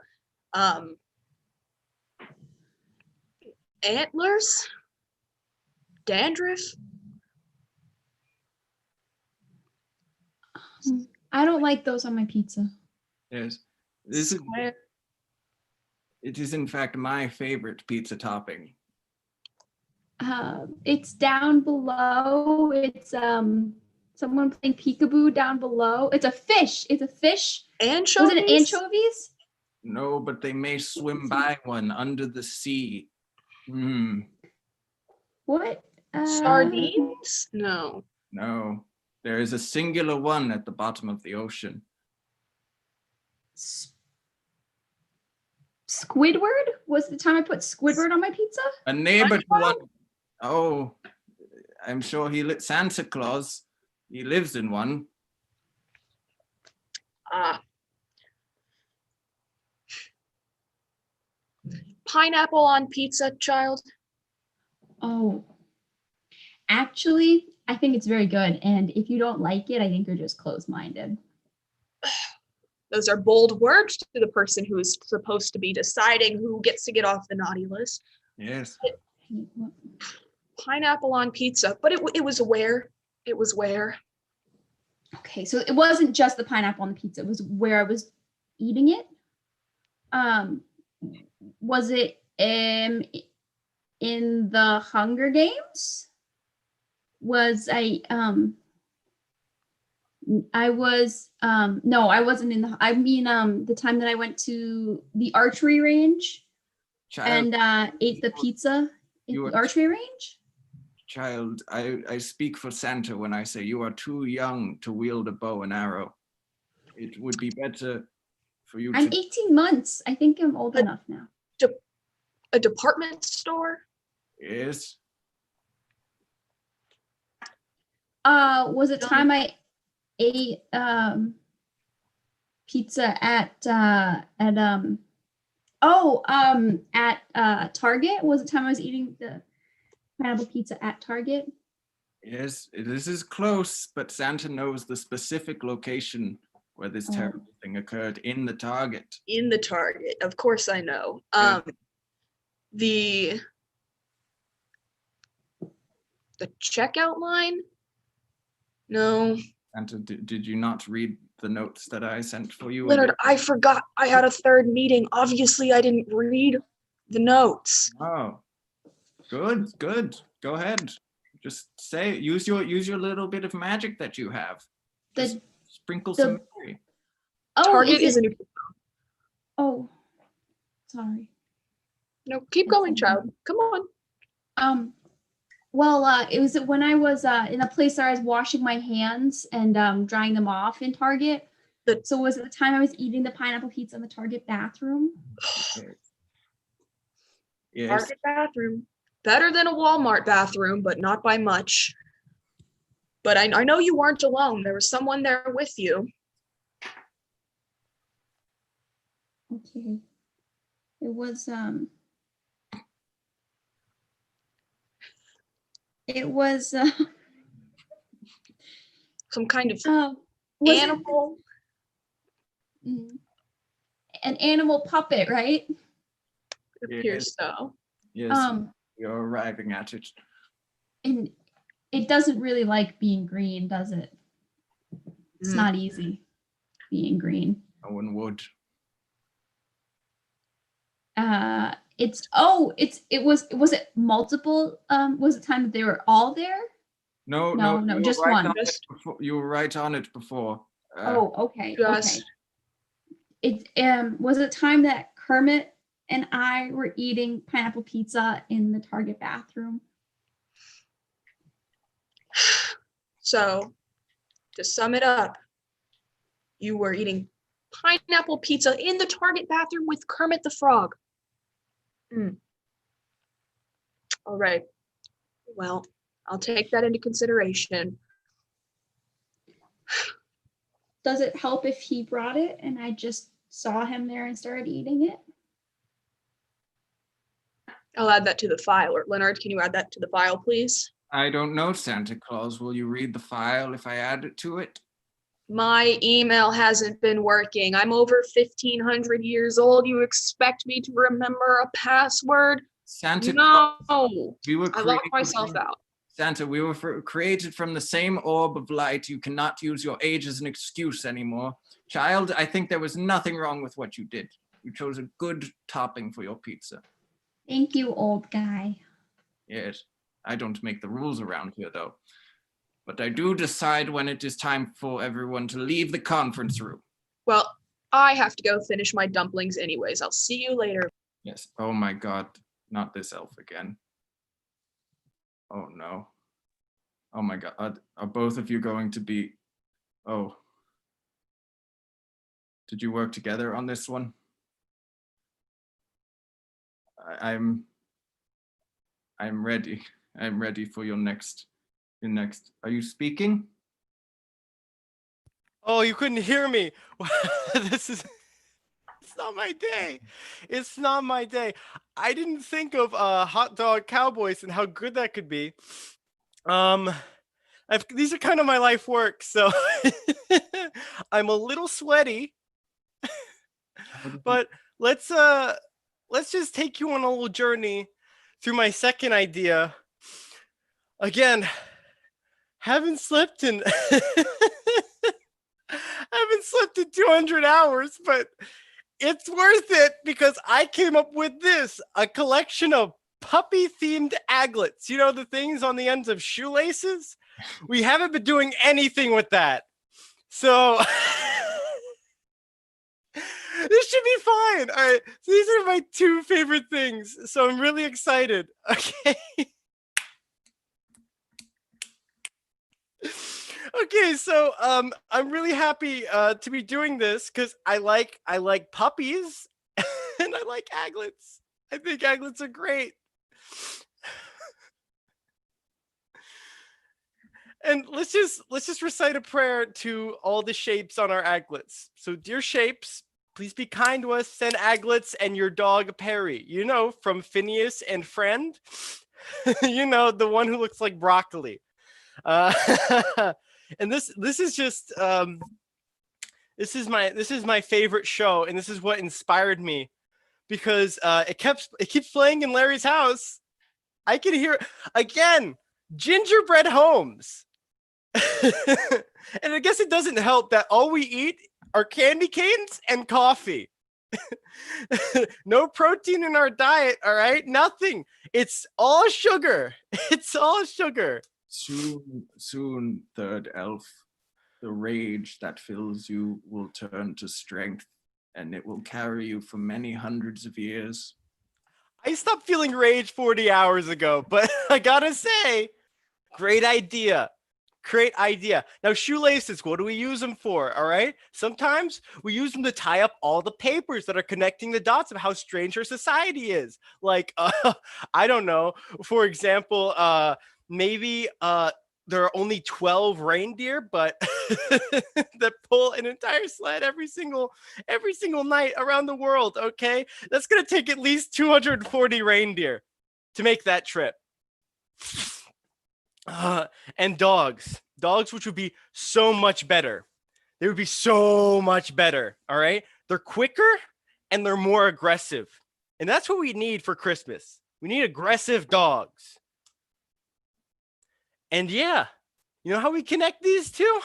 Speaker 2: Antlers? Dandruff?
Speaker 7: I don't like those on my pizza.
Speaker 1: Yes. It is in fact my favorite pizza topping.
Speaker 7: It's down below. It's someone playing peekaboo down below. It's a fish.
Speaker 2: Anchovies?
Speaker 7: Was it anchovies?
Speaker 1: No, but they may swim by one under the sea.
Speaker 7: What?
Speaker 2: Sardines? No.
Speaker 1: No. There is a singular one at the bottom of the ocean.
Speaker 7: Squidward was the time I put Squidward on my pizza.
Speaker 1: A neighbor to one. Oh, I'm sure Santa Claus. He lives in one.
Speaker 2: Pineapple on pizza, child.
Speaker 7: Oh, actually, I think it's very good. And if you don't like it, I think you're just closed-minded.
Speaker 2: Those are bold words to the person who is supposed to be deciding who gets to get off the naughty list.
Speaker 1: Yes.
Speaker 2: Pineapple on pizza, but it was where? It was where?
Speaker 7: Okay, so it wasn't just the pineapple on the pizza. It was where I was eating it. Was it in the Hunger Games? Was I was no, I wasn't in the the time that I went to the archery range
Speaker 1: Child,
Speaker 7: and ate the pizza at
Speaker 1: you
Speaker 7: the
Speaker 1: were-
Speaker 7: archery range.
Speaker 1: Child, I speak for Santa when I say you are too young to wield a bow and arrow. It would be better for you
Speaker 7: I'm
Speaker 1: to
Speaker 7: 18 months. I think I'm old enough now.
Speaker 2: A department store?
Speaker 1: Yes.
Speaker 7: Was it time I ate pizza at Target? Was it time I was eating the pineapple pizza at Target?
Speaker 1: Yes, this is close, but Santa knows the specific location where this terrible thing occurred in the Target.
Speaker 2: In the Target. Of course I know.
Speaker 1: Yeah.
Speaker 2: The checkout line? No.
Speaker 1: Santa, did you not read the notes that I sent for you?
Speaker 2: Leonard, I forgot I had a third meeting. Obviously, I didn't read the notes.
Speaker 1: Oh, good. Go ahead. Just say it. Use your little bit of magic that you have. Just sprinkle some mystery.
Speaker 2: Target is a new.
Speaker 7: Oh, sorry.
Speaker 2: No, keep going, child. Come on.
Speaker 7: Well, it was when I was in a place where I was washing my hands and drying them off in Target. So was it the time I was eating the pineapple pizza in the Target bathroom?
Speaker 1: Yes.
Speaker 2: Target bathroom. Better than a Walmart bathroom, but not by much. But I know you weren't alone. There was someone there with you.
Speaker 7: Okay. It was
Speaker 2: Some kind of
Speaker 7: was
Speaker 2: animal.
Speaker 7: An animal puppet, right?
Speaker 2: It appears so.
Speaker 1: Yes, you're arriving at it.
Speaker 7: And it doesn't really like being green, does it? It's not easy being green.
Speaker 1: No one would.
Speaker 7: Was it multiple? Was it time that they were all there?
Speaker 1: No,
Speaker 7: No, just one.
Speaker 1: You were right on it before.
Speaker 7: Okay.
Speaker 2: Just-
Speaker 7: It was it time that Kermit and I were eating pineapple pizza in the Target bathroom?
Speaker 2: So, to sum it up, you were eating pineapple pizza in the Target bathroom with Kermit the Frog. All right. Well, I'll take that into consideration.
Speaker 7: Does it help if he brought it and I just saw him there and started eating it?
Speaker 2: I'll add that to the file. Or Leonard, can you add that to the file, please?
Speaker 1: I don't know, Santa Claus. Will you read the file if I add it to it?
Speaker 2: My email hasn't been working. I'm over 1,500 years old. You expect me to remember a password?
Speaker 1: Santa
Speaker 2: No.
Speaker 1: Claus.
Speaker 2: I locked myself out.
Speaker 1: Santa, we were created from the same orb of light. You cannot use your age as an excuse anymore. Child, I think there was nothing wrong with what you did. You chose a good topping for your pizza.
Speaker 7: Thank you, old guy.
Speaker 1: Yes, I don't make the rules around here, though. But I do decide when it is time for everyone to leave the conference room.
Speaker 2: Well, I have to go finish my dumplings anyways. I'll see you later.
Speaker 1: Yes. Oh my God, not this elf again. Oh no. Oh my God, are both of you going to be, oh. Did you work together on this one? I'm ready. I'm ready for your next. Are you speaking?
Speaker 4: Oh, you couldn't hear me. It's not my day. It's not my day. I didn't think of hot dog cowboys and how good that could be. These are kind of my life work, so I'm a little sweaty. But let's just take you on a little journey through my second idea. Again, haven't slept in 200 hours, but it's worth it because I came up with this, a collection of puppy themed aglets. You know, the things on the ends of shoelaces? We haven't been doing anything with that. So this should be fine. All right. So these are my two favorite things. So I'm really excited. Okay. Okay, so I'm really happy to be doing this because I like puppies and I like aglets. I think aglets are great. And let's just recite a prayer to all the shapes on our aglets. So, dear shapes, please be kind to us. Send aglets and your dog Perry. You know, from Phineas and Friend. You know, the one who looks like broccoli. And this is just this is my favorite show, and this is what inspired me because it keeps playing in Larry's house. I can hear again gingerbread homes. And I guess it doesn't help that all we eat are candy canes and coffee. No protein in our diet, all right? Nothing. It's all sugar. It's all sugar.
Speaker 1: Soon, third elf, the rage that fills you will turn to strength, and it will carry you for many hundreds of years.
Speaker 4: I stopped feeling rage 40 hours ago, but I gotta say, great idea. Great idea. Now, shoelaces, what do we use them for? All right. Sometimes we use them to tie up all the papers that are connecting the dots of how strange our society is. Like, I don't know. For example, maybe there are only 12 reindeer, but that pull an entire sled every single night around the world. Okay. That's going to take at least 240 reindeer to make that trip. And dogs, which would be so much better. They would be so much better. All right. They're quicker and they're more aggressive. And that's what we need for Christmas. We need aggressive dogs. And yeah, you know how we connect these two?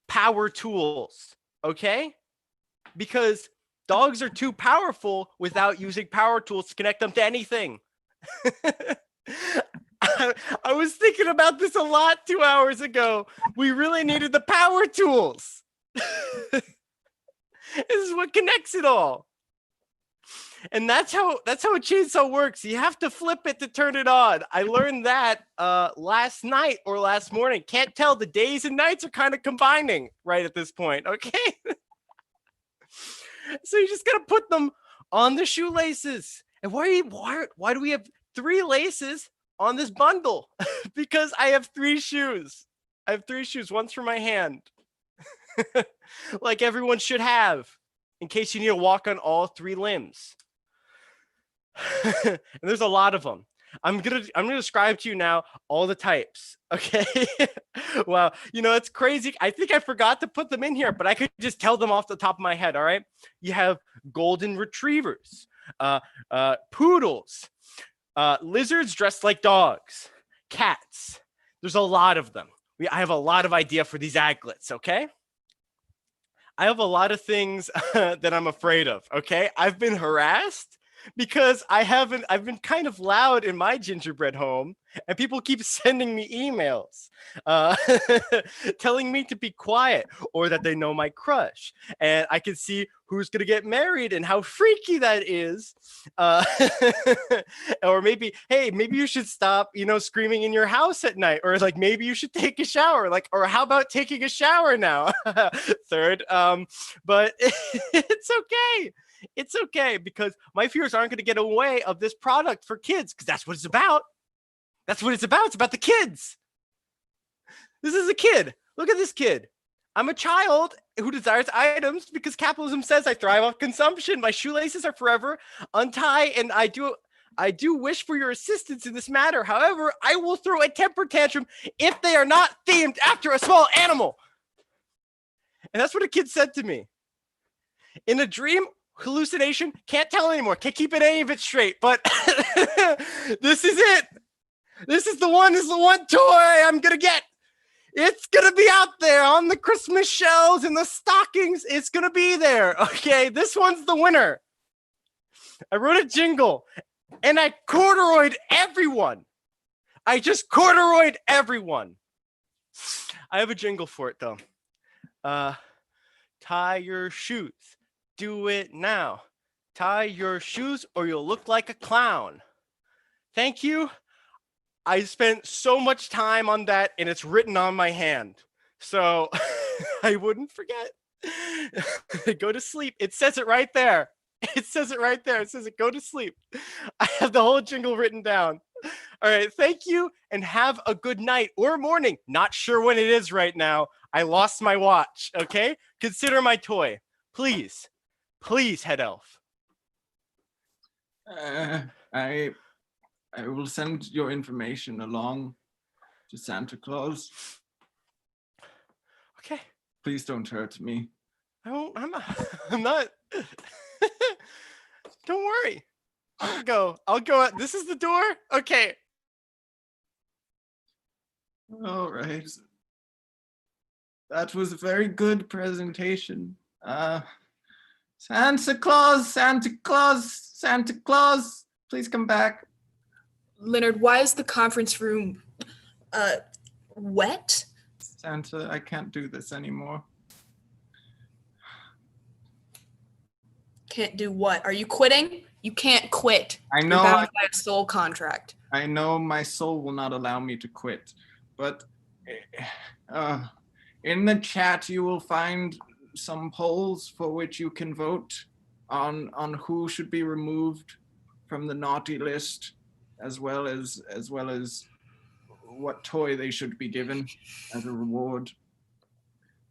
Speaker 4: Power tools. Okay. Because dogs are too powerful without using power tools to connect them to anything. I was thinking about this a lot 2 hours ago. We really needed the power tools. This is what connects it all. And that's how a chainsaw works. You have to flip it to turn it on. I learned that last night or last morning. Can't tell, the days and nights are kind of combining right at this point, okay? So you just got to put them on the shoelaces. And why do we have 3 laces on this bundle? Because I have 3 shoes. I have 3 shoes, one's for my hand. Like everyone should have, in case you need to walk on all 3 limbs. And there's a lot of them. I'm gonna describe to you now all the types. Okay. Wow. You know, it's crazy. I think I forgot to put them in here, but I could just tell them off the top of my head. All right. You have golden retrievers, poodles, lizards dressed like dogs, cats. There's a lot of them. I have a lot of idea for these aglets. Okay. I have a lot of things that I'm afraid of. Okay. I've been harassed because I've been kind of loud in my gingerbread home, and people keep sending me emails uh, telling me to be quiet or that they know my crush, and I can see who's gonna get married and how freaky that is. Uh, or maybe, hey, maybe you should stop, screaming in your house at night, or like maybe you should take a shower, like, or how about taking a shower now? Third, but it's okay. It's okay because my fears aren't going to get away of this product for kids because that's what it's about. That's what it's about. It's about the kids. This is a kid. Look at this kid. I'm a child who desires items because capitalism says I thrive off consumption. My shoelaces are forever untied, and I do wish for your assistance in this matter. However, I will throw a temper tantrum if they are not themed after a small animal. And that's what a kid said to me. In a dream hallucination, can't tell anymore, can't keep any of it straight, but this is it. This is the one toy I'm gonna get. It's gonna be out there on the Christmas shelves and the stockings. It's gonna be there. Okay, this one's the winner. I wrote a jingle and I corduroyed everyone. I just corduroyed everyone. I have a jingle for it though. Tie your shoes. Do it now. Tie your shoes or you'll look like a clown. Thank you. I spent so much time on that and it's written on my hand. So I wouldn't forget. Go to sleep. It says it right there. It says it right there. It says go to sleep. I have the whole jingle written down. All right. Thank you and have a good night or morning. Not sure when it is right now. I lost my watch. Okay. Consider my toy. Please. Please, head elf.
Speaker 1: I will send your information along to Santa Claus.
Speaker 4: Okay.
Speaker 1: Please don't hurt me.
Speaker 4: I'm not. Don't worry. I'll go out. This is the door? Okay.
Speaker 1: All right. That was a very good presentation. Santa Claus, Santa Claus, Santa Claus, please come back.
Speaker 2: Leonard, why is the conference room wet?
Speaker 1: Santa, I can't do this anymore.
Speaker 2: Can't do what? Are you quitting? You can't quit.
Speaker 1: I know.
Speaker 2: You're bound by a soul contract.
Speaker 1: I know my soul will not allow me to quit, but in the chat you will find some polls for which you can vote on who should be removed from the naughty list, as well as what toy they should be given as a reward.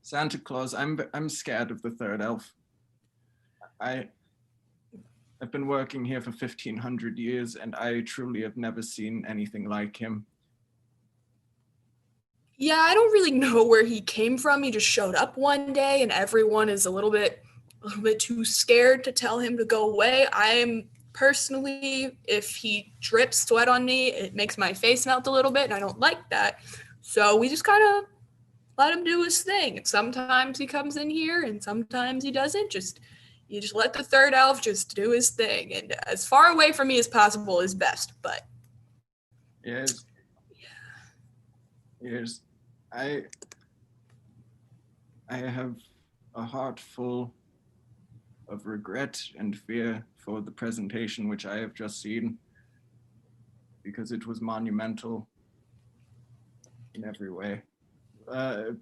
Speaker 1: Santa Claus, I'm scared of the third elf. I've been working here for 1,500 years and I truly have never seen anything like him.
Speaker 2: Yeah, I don't really know where he came from. He just showed up one day and everyone is a little bit too scared to tell him to go away. I'm personally, if he drips sweat on me, it makes my face melt a little bit and I don't like that. So we just kind of let him do his thing. And sometimes he comes in here and sometimes he doesn't. You just let the third elf just do his thing. And as far away from me as possible is best, but.
Speaker 1: Yes. I have a heart full of regret and fear for the presentation which I have just seen, because it was monumental in every way.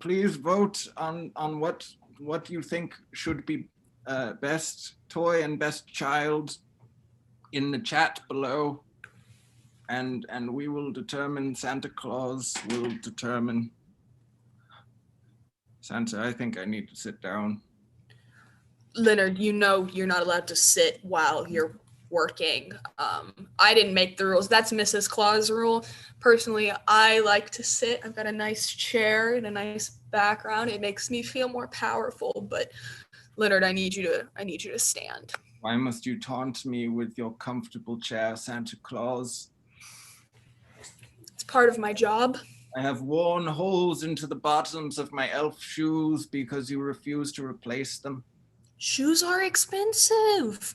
Speaker 1: Please vote on what you think should be best toy and best child in the chat below, and we will determine, Santa Claus will determine. Santa, I think I need to sit down.
Speaker 2: Leonard, you know you're not allowed to sit while you're working. I didn't make the rules. That's Mrs. Claus' rule. Personally, I like to sit. I've got a nice chair and a nice background. It makes me feel more powerful. But Leonard, I need you to stand.
Speaker 1: Why must you taunt me with your comfortable chair, Santa Claus?
Speaker 2: It's part of my job.
Speaker 1: I have worn holes into the bottoms of my elf shoes because you refuse to replace them.
Speaker 2: Shoes are expensive.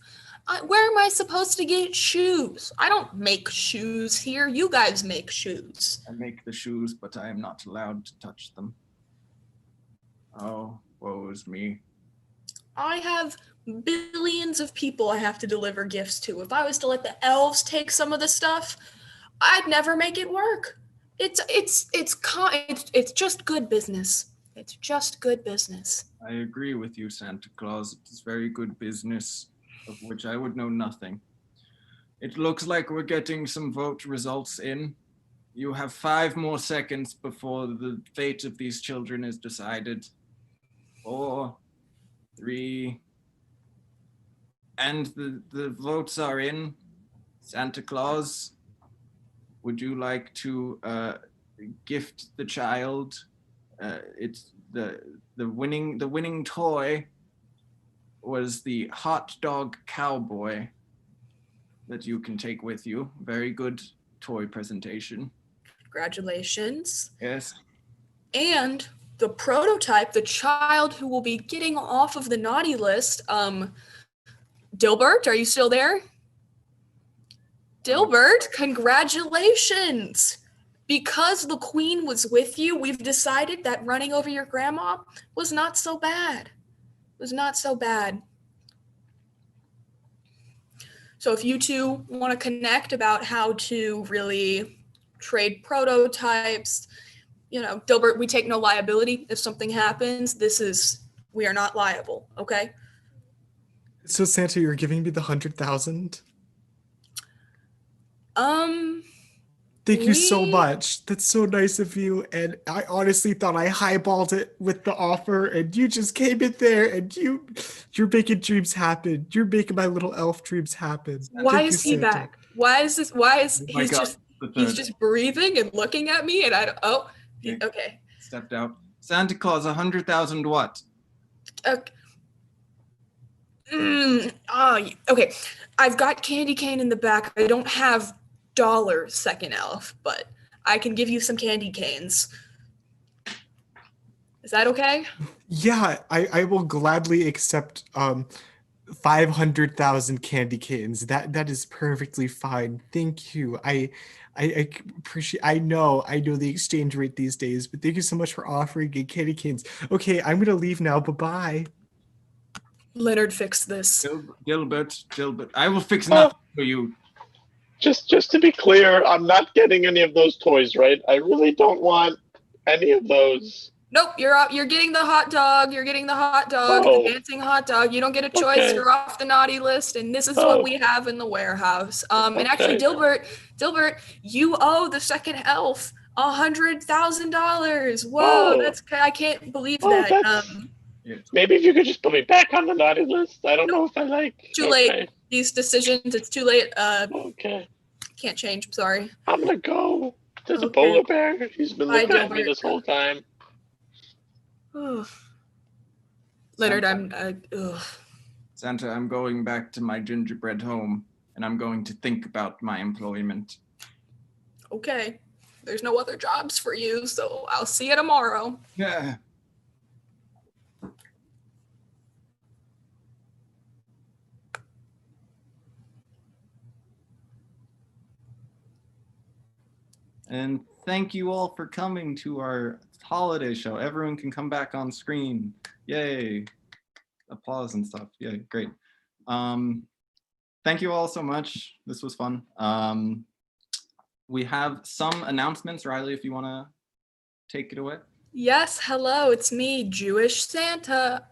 Speaker 2: Where am I supposed to get shoes? I don't make shoes here. You guys make shoes.
Speaker 1: I make the shoes, but I am not allowed to touch them. Oh, woe is me.
Speaker 2: I have billions of people I have to deliver gifts to. If I was to let the elves take some of the stuff, I'd never make it work. It's just good business. It's just good business.
Speaker 1: I agree with you, Santa Claus. It is very good business, of which I would know nothing. It looks like we're getting some vote results in. You have 5 more seconds before the fate of these children is decided. 4, 3, and the votes are in. Santa Claus, would you like to gift the child? It's the winning toy was the hot dog cowboy that you can take with you. Very good toy presentation.
Speaker 2: Congratulations.
Speaker 1: Yes.
Speaker 2: And the prototype, the child who will be getting off of the naughty list, Dilbert, are you still there? Dilbert, congratulations. Because the queen was with you, we've decided that running over your grandma was not so bad. It was not so bad. So if you two want to connect about how to really trade prototypes, you know, Dilbert, we take no liability. If something happens, we are not liable, okay?
Speaker 6: So Santa, you're giving me the 100,000? Thank you so much. That's so nice of you. And I honestly thought I highballed it with the offer, and you just came in there, and you're making dreams happen. You're making my little elf dreams happen.
Speaker 2: Why
Speaker 6: Thank
Speaker 2: is
Speaker 6: you,
Speaker 2: he
Speaker 6: Santa.
Speaker 2: back? Why is
Speaker 1: Oh my
Speaker 2: he's
Speaker 1: God,
Speaker 2: just breathing and looking at me, and I don't, okay.
Speaker 1: Stepped out. Santa Claus, 100,000 what?
Speaker 2: Okay. Okay. I've got candy cane in the back. I don't have dollars, second elf, but I can give you some candy canes. Is that okay?
Speaker 6: Yeah, I will gladly accept 500,000 candy canes. That is perfectly fine. Thank you. I appreciate. I know the exchange rate these days, but thank you so much for offering me candy canes. Okay, I'm gonna leave now. Bye-bye.
Speaker 2: Leonard, fix this.
Speaker 1: Gilbert, I will fix nothing for you.
Speaker 5: Just to be clear, I'm not getting any of those toys, right? I really don't want any of those.
Speaker 2: Nope, you're out. You're getting the hot dog. You're getting the hot dog,
Speaker 5: Oh.
Speaker 2: the dancing hot dog. You don't get a choice.
Speaker 5: Okay.
Speaker 2: You're off the naughty list, and this is what we have in the warehouse. And actually,
Speaker 5: Okay.
Speaker 2: Dilbert, you owe the second elf $100,000. Whoa,
Speaker 5: Oh.
Speaker 2: I can't believe
Speaker 5: Oh,
Speaker 2: that.
Speaker 5: that's- Maybe if you could just put me back on the naughty list. I don't know if I like.
Speaker 2: Too late. These decisions, it's too late.
Speaker 5: Okay.
Speaker 2: Can't change. I'm sorry.
Speaker 5: I'm gonna go. There's a
Speaker 2: Okay.
Speaker 5: polar bear. He's been
Speaker 2: Bye,
Speaker 5: looking at me
Speaker 2: Dilbert.
Speaker 5: this whole time.
Speaker 2: Leonard,
Speaker 1: Santa, I'm going back to my gingerbread home, and I'm going to think about my employment.
Speaker 2: okay. There's no other jobs for you, so I'll see you tomorrow.
Speaker 1: Yeah. And thank you all for coming to our holiday show. Everyone can come back on screen. Yay. Applause and stuff. Yeah, great. Thank you all so much. This was fun. We have some announcements. Riley, if you want to take it away.
Speaker 2: Yes, hello, it's me, Jewish Santa.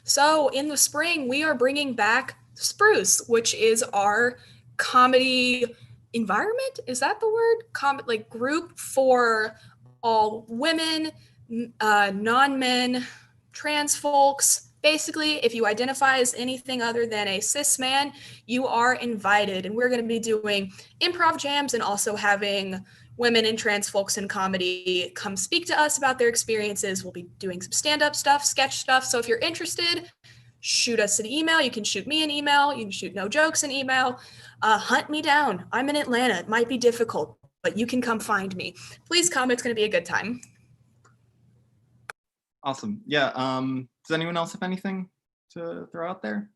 Speaker 2: So in the spring, we are bringing back Spruce, which is our comedy environment. Is that the word? Like group for all women, non-men, trans folks. Basically, if you identify as anything other than a cis man, you are invited. And we're going to be doing improv jams and also having women and trans folks in comedy come speak to us about their experiences. We'll be doing some stand-up stuff, sketch stuff. So if you're interested, shoot us an email. You can shoot me an email. You can shoot No Jokes an email. Hunt me down. I'm in Atlanta. It might be difficult, but you can come find me. Please come. It's going to be a good time.
Speaker 1: Awesome. Yeah. Does anyone else have anything to throw out there?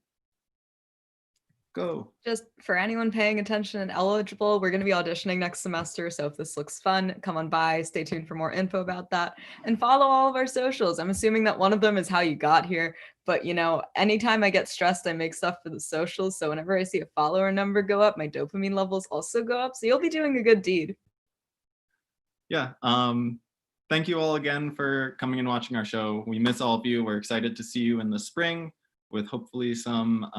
Speaker 1: Go.
Speaker 8: Just for anyone paying attention and eligible, we're going to be auditioning next semester. So if this looks fun, come on by, stay tuned for more info about that, and follow all of our socials. I'm assuming that one of them is how you got here. But, you know, anytime I get stressed, I make stuff for the socials. So whenever I see a follower number go up, my dopamine levels also go up. So you'll be doing a good deed.
Speaker 9: Yeah. Thank you all again for coming and watching our show. We miss all of you. We're excited to see you in the spring with hopefully some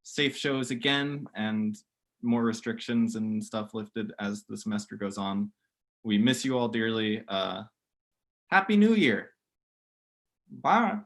Speaker 9: safe shows again and more restrictions and stuff lifted as the semester goes on. We miss you all dearly. Happy New Year. Bye.